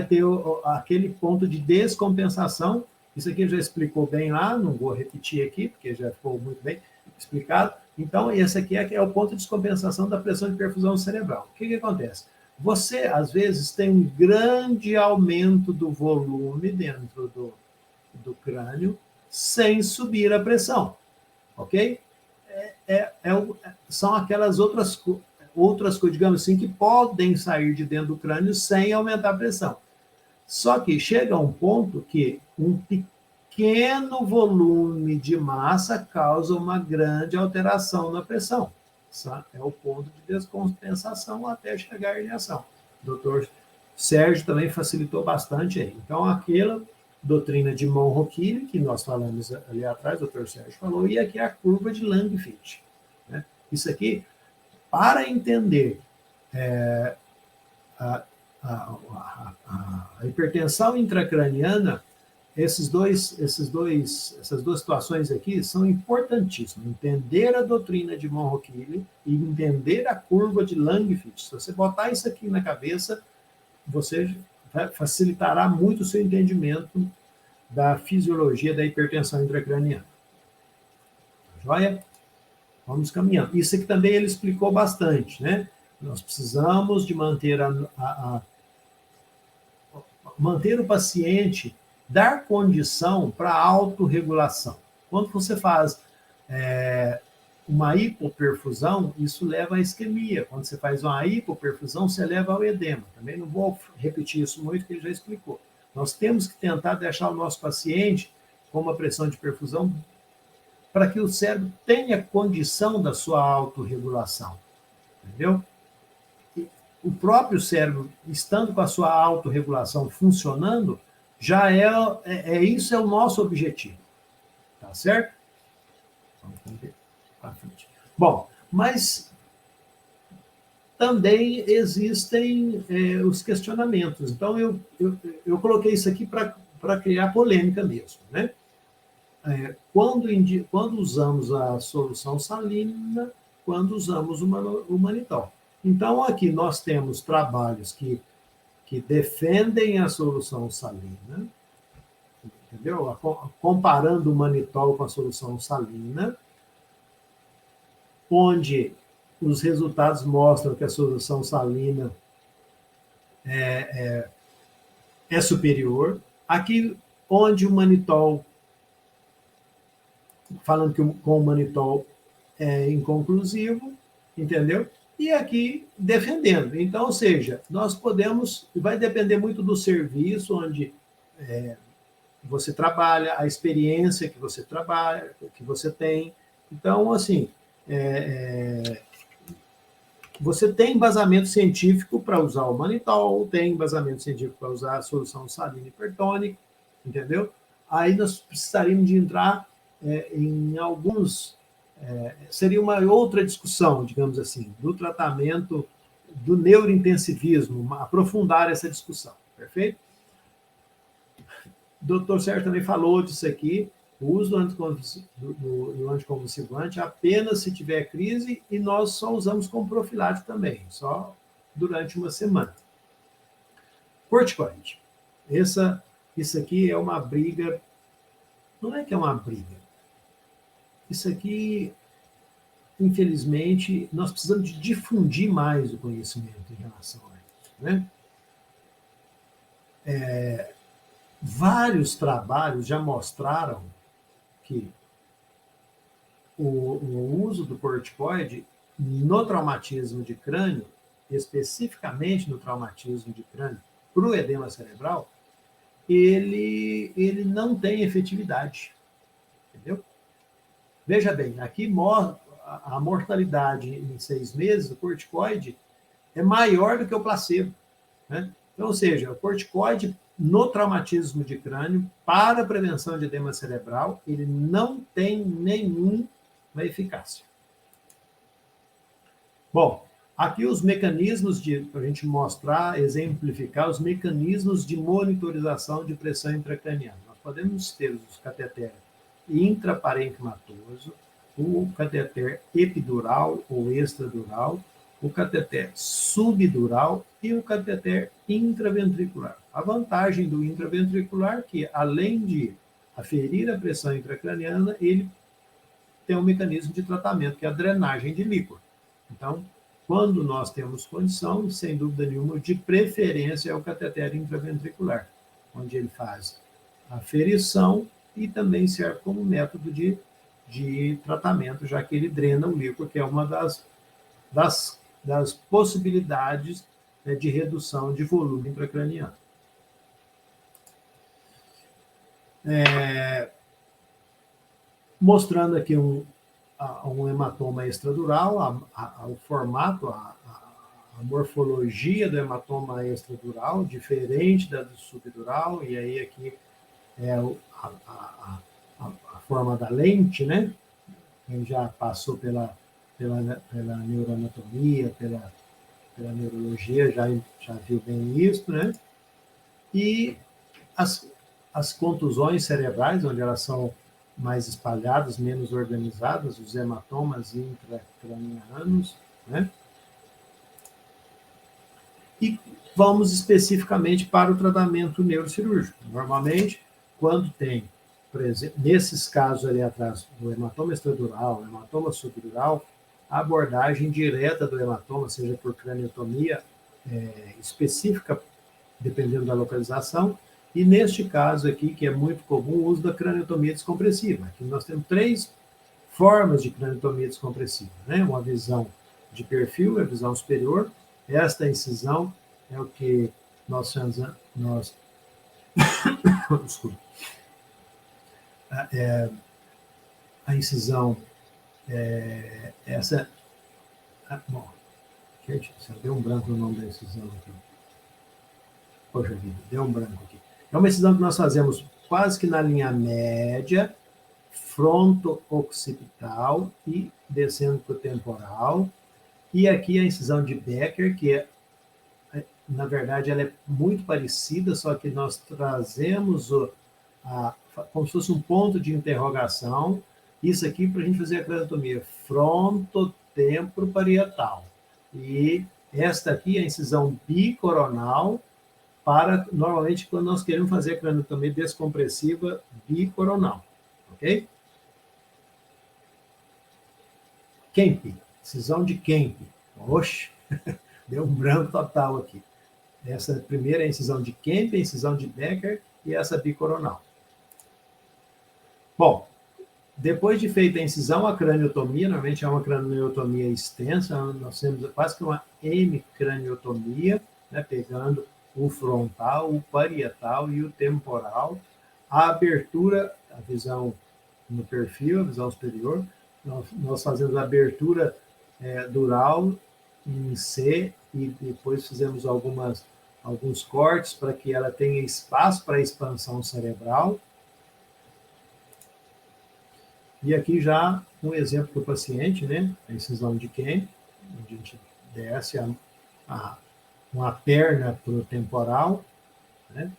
ter aquele ponto de descompensação, Isso aqui ele já explicou bem lá, não vou repetir aqui, porque já ficou muito bem explicado. Então, esse aqui é o ponto de descompensação da pressão de perfusão cerebral. O que acontece? Você, às vezes, tem um grande aumento do volume dentro do crânio sem subir a pressão, ok? São aquelas outras coisas, digamos assim, que podem sair de dentro do crânio sem aumentar a pressão. Só que chega a um ponto que um pequeno volume de massa causa uma grande alteração na pressão. Esse é o ponto de descompensação até chegar à herniação. O doutor Sérgio também facilitou bastante aí. Então, aquela doutrina de Monroe-Keely, que nós falamos ali atrás, o doutor Sérgio falou, e aqui é a curva de Langevin. Né? Isso aqui, para entender a hipertensão intracraniana, essas duas situações aqui são importantíssimas. Entender a doutrina de Monroe-Keely e entender a curva de Langevin. Se você botar isso aqui na cabeça, você facilitará muito o seu entendimento da fisiologia da hipertensão intracraniana. Joia? Vamos caminhando. Isso aqui também ele explicou bastante, né? Nós precisamos de manter manter o paciente, dar condição para a autorregulação. Quando você faz uma hipoperfusão, isso leva à isquemia. Quando você faz uma hipoperfusão, você leva ao edema. Também não vou repetir isso muito, que ele já explicou. Nós temos que tentar deixar o nosso paciente com uma pressão de perfusão para que o cérebro tenha condição da sua autorregulação. Entendeu? O próprio cérebro, estando com a sua autorregulação funcionando, já isso é o nosso objetivo. Tá certo? Vamos ver para frente. Bom, mas também existem os questionamentos. Então, eu coloquei isso aqui para criar polêmica mesmo, né? Quando usamos a solução salina, quando usamos o manitol. Então, aqui nós temos trabalhos que defendem a solução salina, entendeu? Comparando o manitol com a solução salina, onde os resultados mostram que a solução salina é superior. Aqui, onde o manitol, falando que com o manitol é inconclusivo, entendeu? E aqui defendendo. Então, ou seja, nós podemos, vai depender muito do serviço onde você trabalha, a experiência que você trabalha, que você tem. Então, assim, você tem embasamento científico para usar o manitol, tem embasamento científico para usar a solução salina hipertônica, entendeu? Aí nós precisaríamos de entrar em alguns... seria uma outra discussão, digamos assim, do tratamento do neurointensivismo, aprofundar essa discussão, perfeito? O Dr. Sérgio também falou disso aqui, o uso do anticonvulsivante apenas se tiver crise, e nós só usamos como profilático também, só durante uma semana. Corticoide. Isso aqui é uma briga, não é que é uma briga, isso aqui, infelizmente, nós precisamos de difundir mais o conhecimento em relação a isso, né? Vários trabalhos já mostraram que o uso do corticoide no traumatismo de crânio, especificamente no traumatismo de crânio, para o edema cerebral, ele não tem efetividade, entendeu? Veja bem, aqui a mortalidade em 6 meses do corticoide é maior do que o placebo, né? Então, ou seja, o corticoide no traumatismo de crânio, para a prevenção de edema cerebral, ele não tem nenhuma eficácia. Bom, aqui os mecanismos para a gente mostrar, exemplificar os mecanismos de monitorização de pressão intracraniana. Nós podemos ter os cateter intraparenquimatoso, o cateter epidural ou extradural, o cateter subdural e o cateter intraventricular. A vantagem do intraventricular é que, além de aferir a pressão intracraniana, ele tem um mecanismo de tratamento, que é a drenagem de líquor. Então, quando nós temos condição, sem dúvida nenhuma, de preferência é o cateter intraventricular, onde ele faz a aferição e também serve como método de tratamento, já que ele drena o líquor, que é uma das possibilidades, né, de redução de volume intracraniano. Mostrando aqui um hematoma extradural, o formato, a morfologia do hematoma extradural, diferente da do subdural, e aí aqui é a forma da lente, né? Quem já passou pela neuroanatomia, pela neurologia, já viu bem isso, né? E as contusões cerebrais, onde elas são mais espalhadas, menos organizadas, os hematomas intracranianos, né? E vamos especificamente para o tratamento neurocirúrgico. Normalmente, quando tem, por exemplo, nesses casos ali atrás, o hematoma extradural, o hematoma subdural, a abordagem direta do hematoma, seja por craniotomia específica, dependendo da localização, e neste caso aqui, que é muito comum, o uso da craniotomia descompressiva. Aqui nós temos 3 formas de craniotomia descompressiva, né? Uma visão de perfil, a visão superior. Esta incisão é o que nós desculpa. A incisão essa. Bom, gente, deu um branco no nome da incisão aqui. Poxa vida, deu um branco aqui. É uma incisão que nós fazemos quase que na linha média, fronto-occipital e descendo para o temporal. E aqui a incisão de Becker, que na verdade, ela é muito parecida, só que nós trazemos como se fosse um ponto de interrogação, isso aqui para a gente fazer a craniotomia frontotempoparietal. E esta aqui é a incisão bicoronal, normalmente, quando nós queremos fazer a craniotomia descompressiva bicoronal. Ok? Kempe, incisão de Kempe. Oxe, deu um branco total aqui. Essa primeira é a incisão de Kempe, a incisão de Becker e essa bicoronal. Bom, depois de feita a incisão, a craniotomia, normalmente é uma craniotomia extensa, nós temos quase que uma hemicraniotomia, né, pegando o frontal, o parietal e o temporal. A abertura, a visão no perfil, a visão superior, nós fazemos a abertura dural em C e depois fizemos alguns cortes para que ela tenha espaço para expansão cerebral. E aqui já um exemplo do paciente, né? A incisão de Kempe, onde a gente desce uma perna para o temporal, né?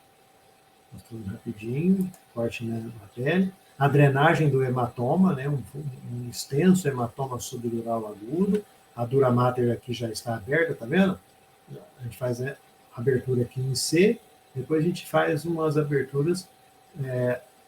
Mostrando rapidinho, corte na pele. A drenagem do hematoma, né? Um extenso hematoma subdural agudo. A dura mater aqui já está aberta, tá vendo? A gente faz a abertura aqui em C, depois a gente faz umas aberturas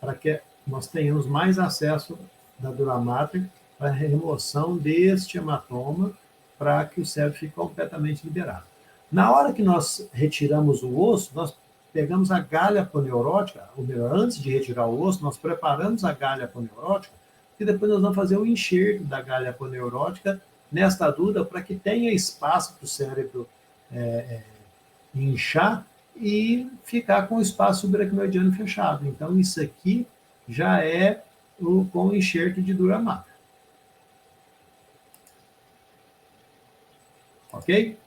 para que nós tenhamos mais acesso da dura mater para a remoção deste hematoma, para que o cérebro fique completamente liberado. Na hora que nós retiramos o osso, nós pegamos a galha aponeurótica, ou melhor, antes de retirar o osso, nós preparamos a galha aponeurótica, e depois nós vamos fazer o enxerto da galha aponeurótica nesta dura, para que tenha espaço para o cérebro inchar e ficar com o espaço subaracnoidiano fechado. Então, isso aqui já é com o enxerto de dura mater. Ok?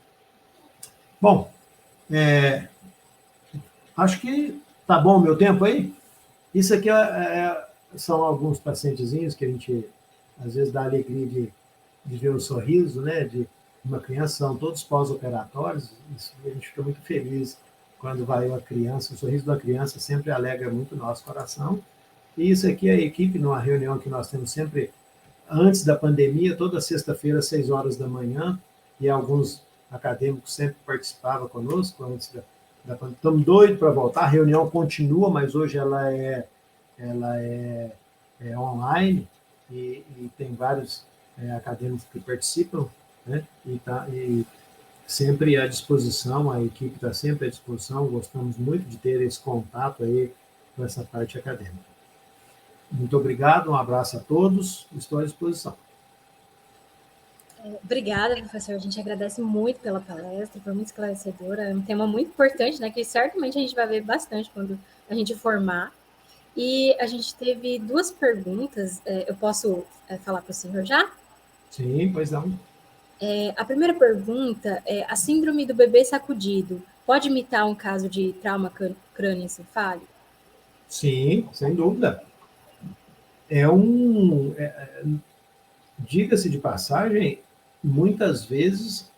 Bom, acho que tá bom o meu tempo aí. Isso aqui são alguns pacientezinhos que a gente, às vezes, dá alegria de ver o sorriso, né, de uma criança, são todos pós-operatórios, a gente fica muito feliz quando vai uma criança, o sorriso da criança sempre alegra muito o nosso coração. E isso aqui é a equipe, numa reunião que nós temos sempre antes da pandemia, toda sexta-feira, às 6 horas da manhã, e alguns acadêmicos sempre participavam conosco antes da pandemia. Estamos doidos para voltar, a reunião continua, mas hoje ela é ela é online e tem vários acadêmicos que participam, né? E sempre à disposição, a equipe está sempre à disposição, gostamos muito de ter esse contato aí com essa parte acadêmica. Muito obrigado, um abraço a todos, estou à disposição. Obrigada, professor. A gente agradece muito pela palestra, foi muito esclarecedora. É um tema muito importante, né? Que certamente a gente vai ver bastante quando a gente formar. E a gente teve 2 perguntas. Eu posso falar para o senhor já? Sim, pois não. A primeira pergunta é: a síndrome do bebê sacudido pode imitar um caso de trauma crânioencefálico? Sim, sem dúvida. Diga-se de passagem, muitas vezes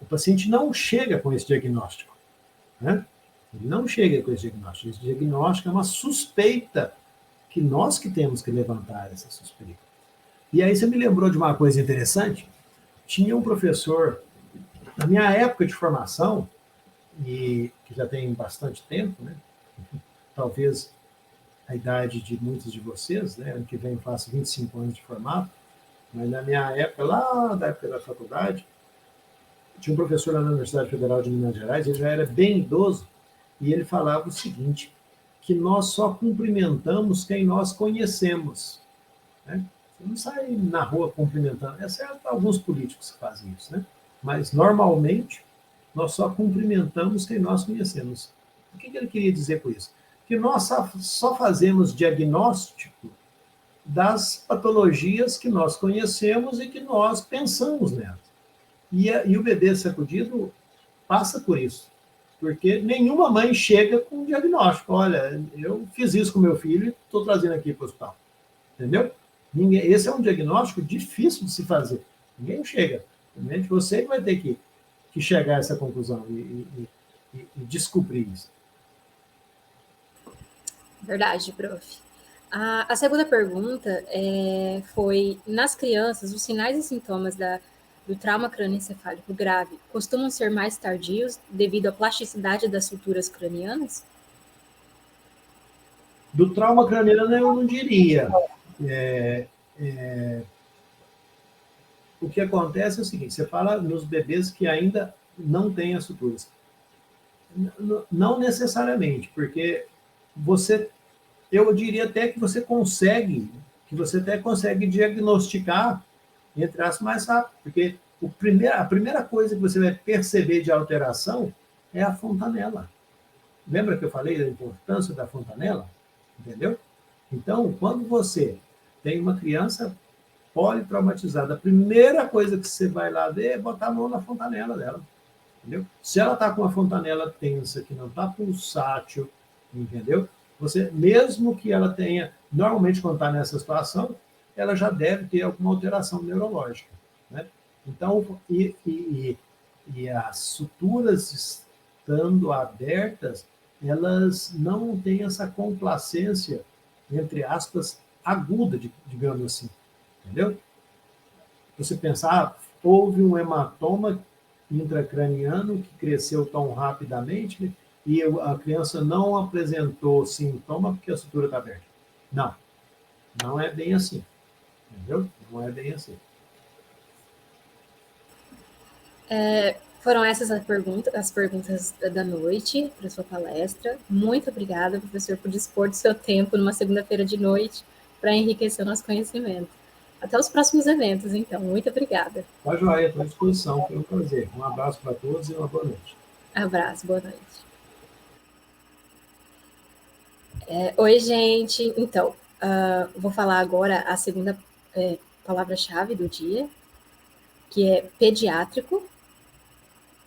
o paciente não chega com esse diagnóstico, né? Ele não chega com esse diagnóstico. Esse diagnóstico é uma suspeita que nós que temos que levantar essa suspeita. E aí você me lembrou de uma coisa interessante. Tinha um professor, na minha época de formação, e que já tem bastante tempo, né? Talvez a idade de muitos de vocês, né? Ano que vem eu faço 25 anos de formado, mas na minha época, lá da época da faculdade, tinha um professor lá na Universidade Federal de Minas Gerais, ele já era bem idoso, e ele falava o seguinte, que nós só cumprimentamos quem nós conhecemos, né? Você não sai na rua cumprimentando, exceto alguns políticos que fazem isso, né? Mas, normalmente, nós só cumprimentamos quem nós conhecemos. O que ele queria dizer com isso? Que nós só fazemos diagnóstico das patologias que nós conhecemos e que nós pensamos nelas. E o bebê sacudido passa por isso, porque nenhuma mãe chega com um diagnóstico. Olha, eu fiz isso com meu filho e estou trazendo aqui para o hospital. Entendeu? Esse é um diagnóstico difícil de se fazer. Ninguém chega. Realmente você vai ter que chegar a essa conclusão e descobrir isso. Verdade, prof. A segunda pergunta foi: nas crianças, os sinais e sintomas do trauma crânioencefálico grave costumam ser mais tardios devido à plasticidade das estruturas cranianas? Do trauma craniano eu não diria. O que acontece é o seguinte, você fala nos bebês que ainda não têm as suturas. Não necessariamente, porque eu diria até que você até consegue diagnosticar, entre aspas, mais rápido, porque a primeira coisa que você vai perceber de alteração é a fontanela. Lembra que eu falei da importância da fontanela? Entendeu? Então, quando você tem uma criança politraumatizada, a primeira coisa que você vai lá ver é botar a mão na fontanela dela. Entendeu? Se ela está com a fontanela tensa, que não está pulsátil, entendeu? Você, mesmo que ela tenha, normalmente quando está nessa situação, ela já deve ter alguma alteração neurológica, né? Então, e as suturas estando abertas, elas não têm essa complacência, entre aspas, aguda, digamos assim, entendeu? Você pensar, houve um hematoma intracraniano que cresceu tão rapidamente e a criança não apresentou sintoma porque a sutura está aberta. Não é bem assim, entendeu? Não é bem assim. Foram essas as perguntas da noite para sua palestra. Muito obrigada, professor, por dispor do seu tempo numa segunda-feira de noite para enriquecer o nosso conhecimento. Até os próximos eventos, então. Muito obrigada. Tá joia, estou à disposição. Foi um prazer. Um abraço para todos e uma boa noite. Abraço, boa noite. Oi, gente. Então, vou falar agora a segunda palavra-chave do dia, que é pediátrico.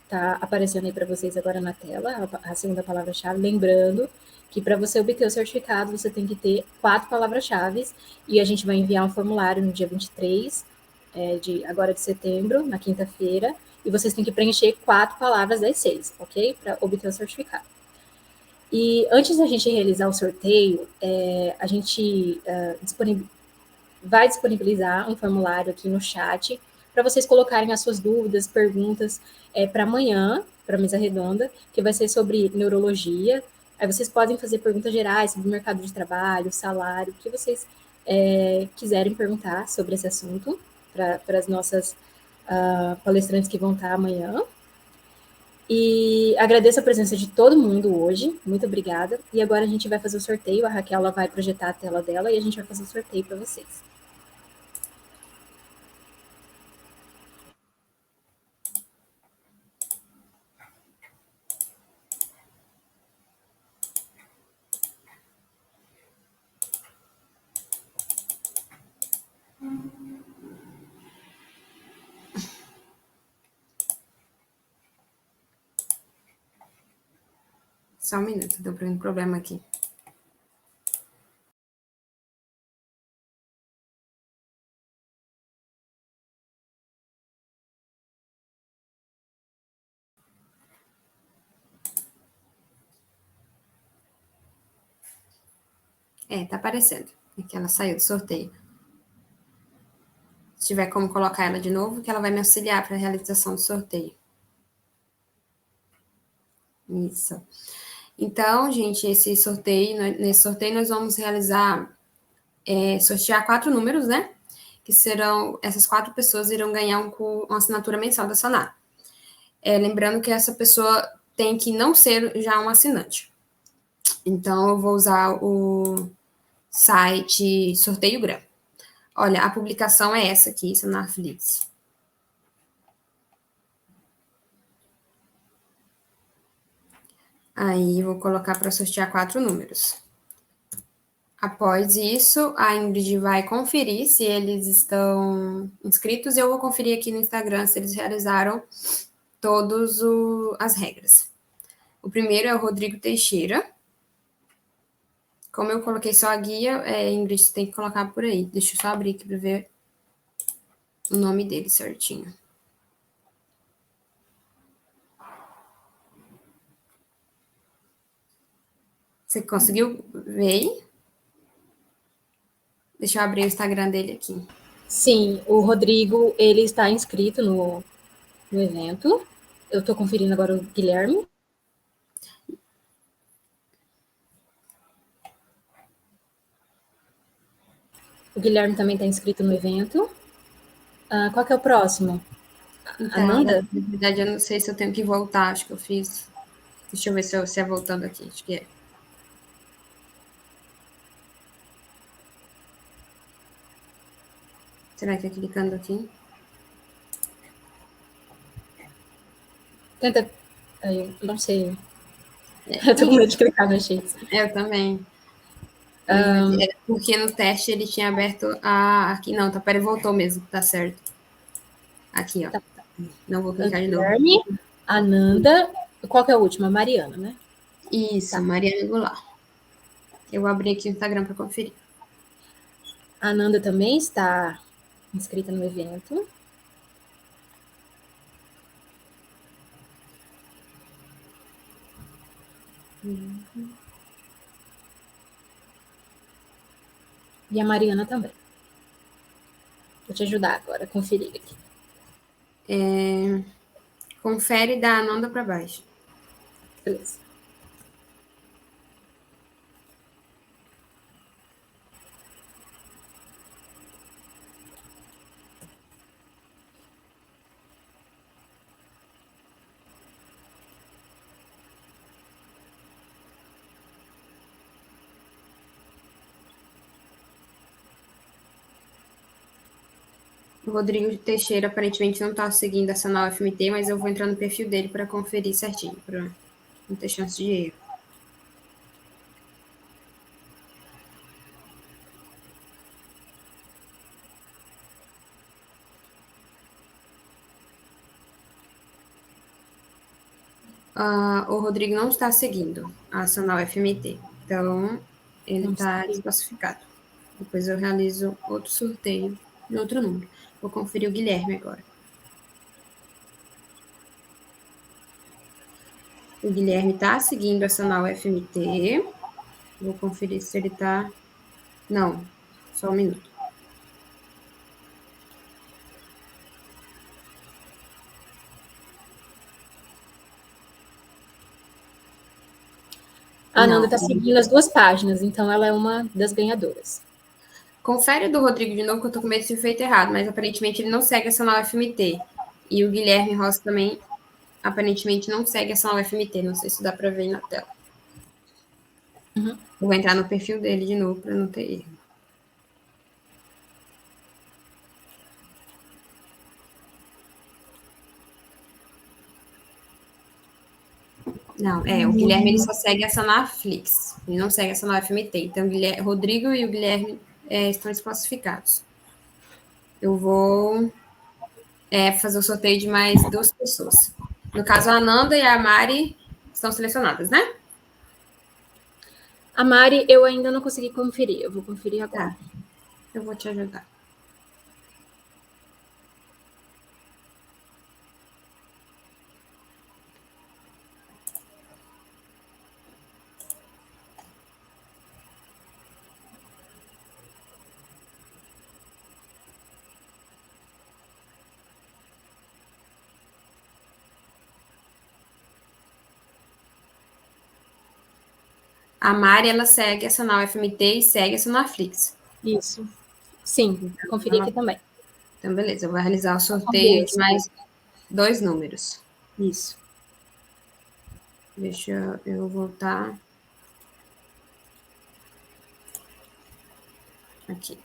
Está aparecendo aí para vocês agora na tela, a segunda palavra-chave. Lembrando que para você obter o certificado, você tem que ter 4 palavras-chave e a gente vai enviar um formulário no dia 23 agora de setembro, na quinta-feira, e vocês têm que preencher 4 palavras das 6, ok? Para obter o certificado. E antes da gente realizar o sorteio, a gente vai disponibilizar um formulário aqui no chat para vocês colocarem as suas dúvidas, perguntas para amanhã, para a mesa redonda, que vai ser sobre neurologia. Aí vocês podem fazer perguntas gerais sobre o mercado de trabalho, salário, o que vocês quiserem perguntar sobre esse assunto para as nossas palestrantes que vão estar amanhã. E agradeço a presença de todo mundo hoje, muito obrigada. E agora a gente vai fazer o sorteio, a Raquel ela vai projetar a tela dela e a gente vai fazer o sorteio para vocês. Só um minuto, deu um problema aqui. Tá aparecendo. Aqui ela saiu do sorteio. Se tiver como colocar ela de novo, que ela vai me auxiliar para a realização do sorteio. Isso. Então, gente, nesse sorteio nós vamos sortear 4 números, né? Que serão, essas 4 pessoas irão ganhar uma assinatura mensal da Sonar. Lembrando que essa pessoa tem que não ser já um assinante. Então, eu vou usar o site Sorteio Gram. Olha, a publicação é essa aqui, Sonarflix. Aí, vou colocar para sortear 4 números. Após isso, a Ingrid vai conferir se eles estão inscritos e eu vou conferir aqui no Instagram se eles realizaram todas as regras. O primeiro é o Rodrigo Teixeira. Como eu coloquei só a guia, Ingrid, você tem que colocar por aí. Deixa eu só abrir aqui para ver o nome dele certinho. Você conseguiu ver aí? Deixa eu abrir o Instagram dele aqui. Sim, o Rodrigo, ele está inscrito no evento. Eu estou conferindo agora o Guilherme. O Guilherme também está inscrito no evento. Qual que é o próximo? Então, Ananda? na verdade, eu não sei se eu tenho que voltar. Acho que eu fiz. Deixa eu ver se é voltando aqui. Acho que é. Será que é clicando aqui? Tenta. Não sei. Eu tô com medo de clicar no Sheets. Eu também. Porque no teste ele tinha aberto aqui. Não, tá, peraí, voltou mesmo, tá certo. Aqui, ó. Tá. Não vou clicar de novo. Guilherme, Ananda. Qual que é a última? Mariana, né? Isso, tá. Mariana Goulart. Eu vou abrir aqui o Instagram para conferir. A Ananda também está inscrita no evento. E a Mariana também. Vou te ajudar agora a conferir aqui. Confere da Ananda para baixo. Beleza. O Rodrigo Teixeira aparentemente não está seguindo essa nova FMT, mas eu vou entrar no perfil dele para conferir certinho, para não ter chance de erro. O Rodrigo não está seguindo a Sonal FMT, então ele está desclassificado. Depois eu realizo outro sorteio de outro número. Vou conferir o Guilherme agora. O Guilherme está seguindo a Sonal FMT. Vou conferir se ele está... Não, só um minuto. A Ananda Não. está seguindo as 2 páginas, então ela é uma das ganhadoras. Confere do Rodrigo de novo, que eu tô com medo de ter feito errado, mas aparentemente ele não segue essa nova FMT. E o Guilherme Rossi também, aparentemente, não segue essa nova FMT. Não sei se dá para ver na tela. Uhum. Vou entrar no perfil dele de novo para não ter erro. Não, o Guilherme ele só segue essa na Flix. Ele não segue essa na FMT. Então, o Rodrigo e o Guilherme estão desclassificados. Eu vou fazer o sorteio de mais 2 pessoas. No caso, a Ananda e a Mari estão selecionadas, né? A Mari, eu ainda não consegui conferir. Eu vou conferir agora. Tá. Eu vou te ajudar. A Mari, ela segue essa na UFMT e segue essa na Flix. Isso. Sim, conferi aqui também. Então, beleza. Eu vou realizar o sorteio de mais 2 números. Isso. Deixa eu voltar. Aqui.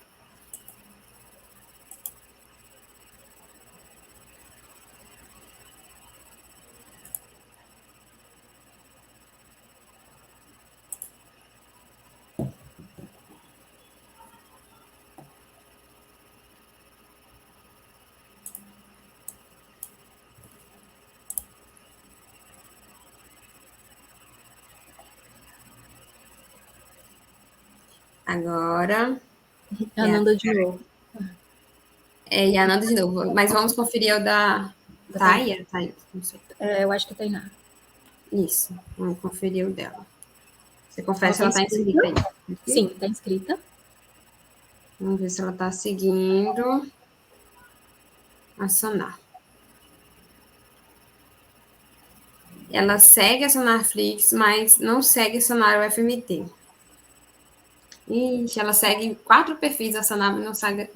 Agora. A Ananda de novo. E a Ananda de novo. Mas vamos conferir o da Taia? Taia, não sei. Eu acho que tem nada. Isso. Vamos conferir o dela. Você confere se ela está inscrita aí? Sim, está inscrita. Vamos ver se ela está seguindo a Sonar. Ela segue a Sonarflix, mas não segue a Sonar UFMT. Ixi, ela segue 4 perfis da Sonar, mas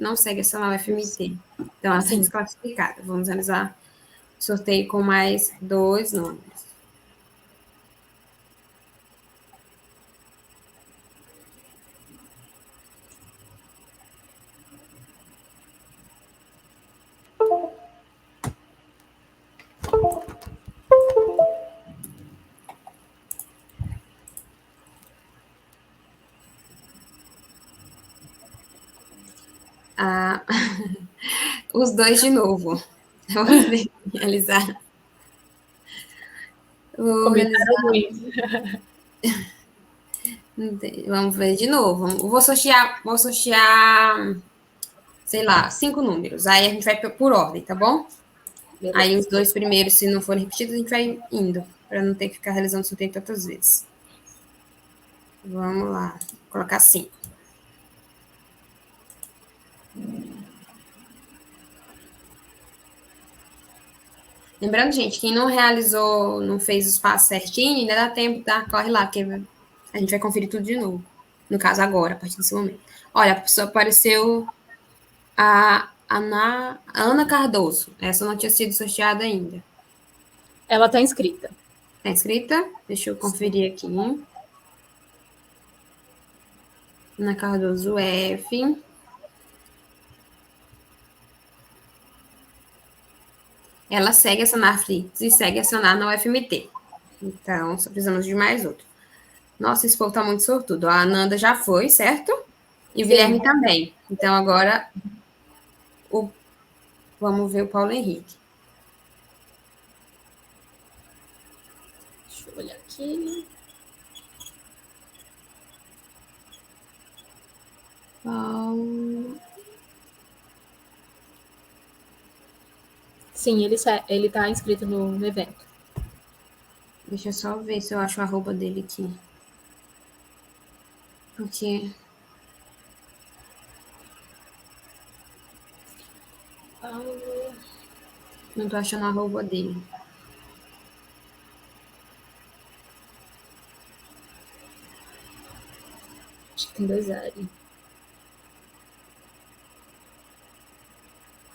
não segue a Sonar UFMT. Então, ela está desclassificada. Vamos realizar o sorteio com mais 2 números. Os 2 de novo. Vamos ver, realizar. Vou realizar. Vamos ver de novo. Vou sortear, sei lá, 5 números. Aí a gente vai por ordem, tá bom? Beleza. Aí os 2 primeiros, se não forem repetidos, a gente vai indo, para não ter que ficar realizando sorteio tantas vezes. Vamos lá. Vou colocar 5. Lembrando, gente, quem não realizou, não fez os passos certinho, ainda dá tempo, tá? Corre lá, porque a gente vai conferir tudo de novo. No caso, agora, a partir desse momento. Olha, a pessoa apareceu a Ana Cardoso. Essa não tinha sido sorteada ainda. Ela está inscrita. Está inscrita? Deixa eu conferir aqui. Ana Cardoso F. Ela segue a Sonarflix e segue a Sonar na UFMT. Então, só precisamos de mais outro. Nossa, esse povo tá muito sortudo. A Ananda já foi, certo? E o Guilherme também. Então, agora, vamos ver o Paulo Henrique. Deixa eu olhar aqui. Paulo... Sim, ele tá inscrito no evento. Deixa eu só ver se eu acho o arroba dele aqui. Porque... não tô achando a arroba dele. Acho que tem 2 L.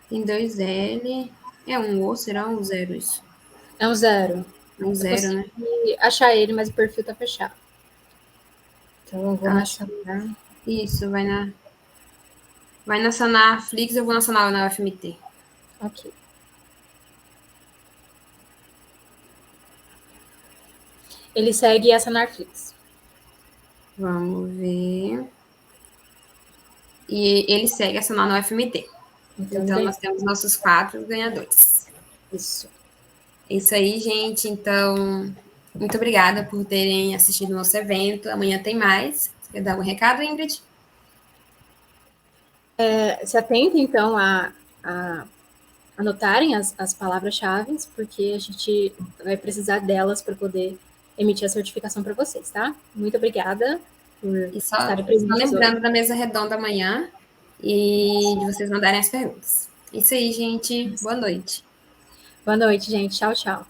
Tem 2 L. É um O, será um 0 isso? É um 0. Um 0, né? Achar ele, mas o perfil tá fechado. Então eu vou Acho nacionar. Isso, vai na Sanaflix, eu vou nacional na UFMT. Ok. Ele segue essa Narflix. Vamos ver. E ele segue a Nacional na UFMT. Então nós temos nossos 4 ganhadores. Isso. É isso aí, gente. Então, muito obrigada por terem assistido o nosso evento. Amanhã tem mais. Você quer dar algum recado, Ingrid? Se atentem, então, a anotarem as palavras-chave, porque a gente vai precisar delas para poder emitir a certificação para vocês, tá? Muito obrigada por estarem presentes. Só lembrando da mesa redonda amanhã e de vocês mandarem as perguntas. É isso aí, gente. Boa noite. Boa noite, gente. Tchau, tchau.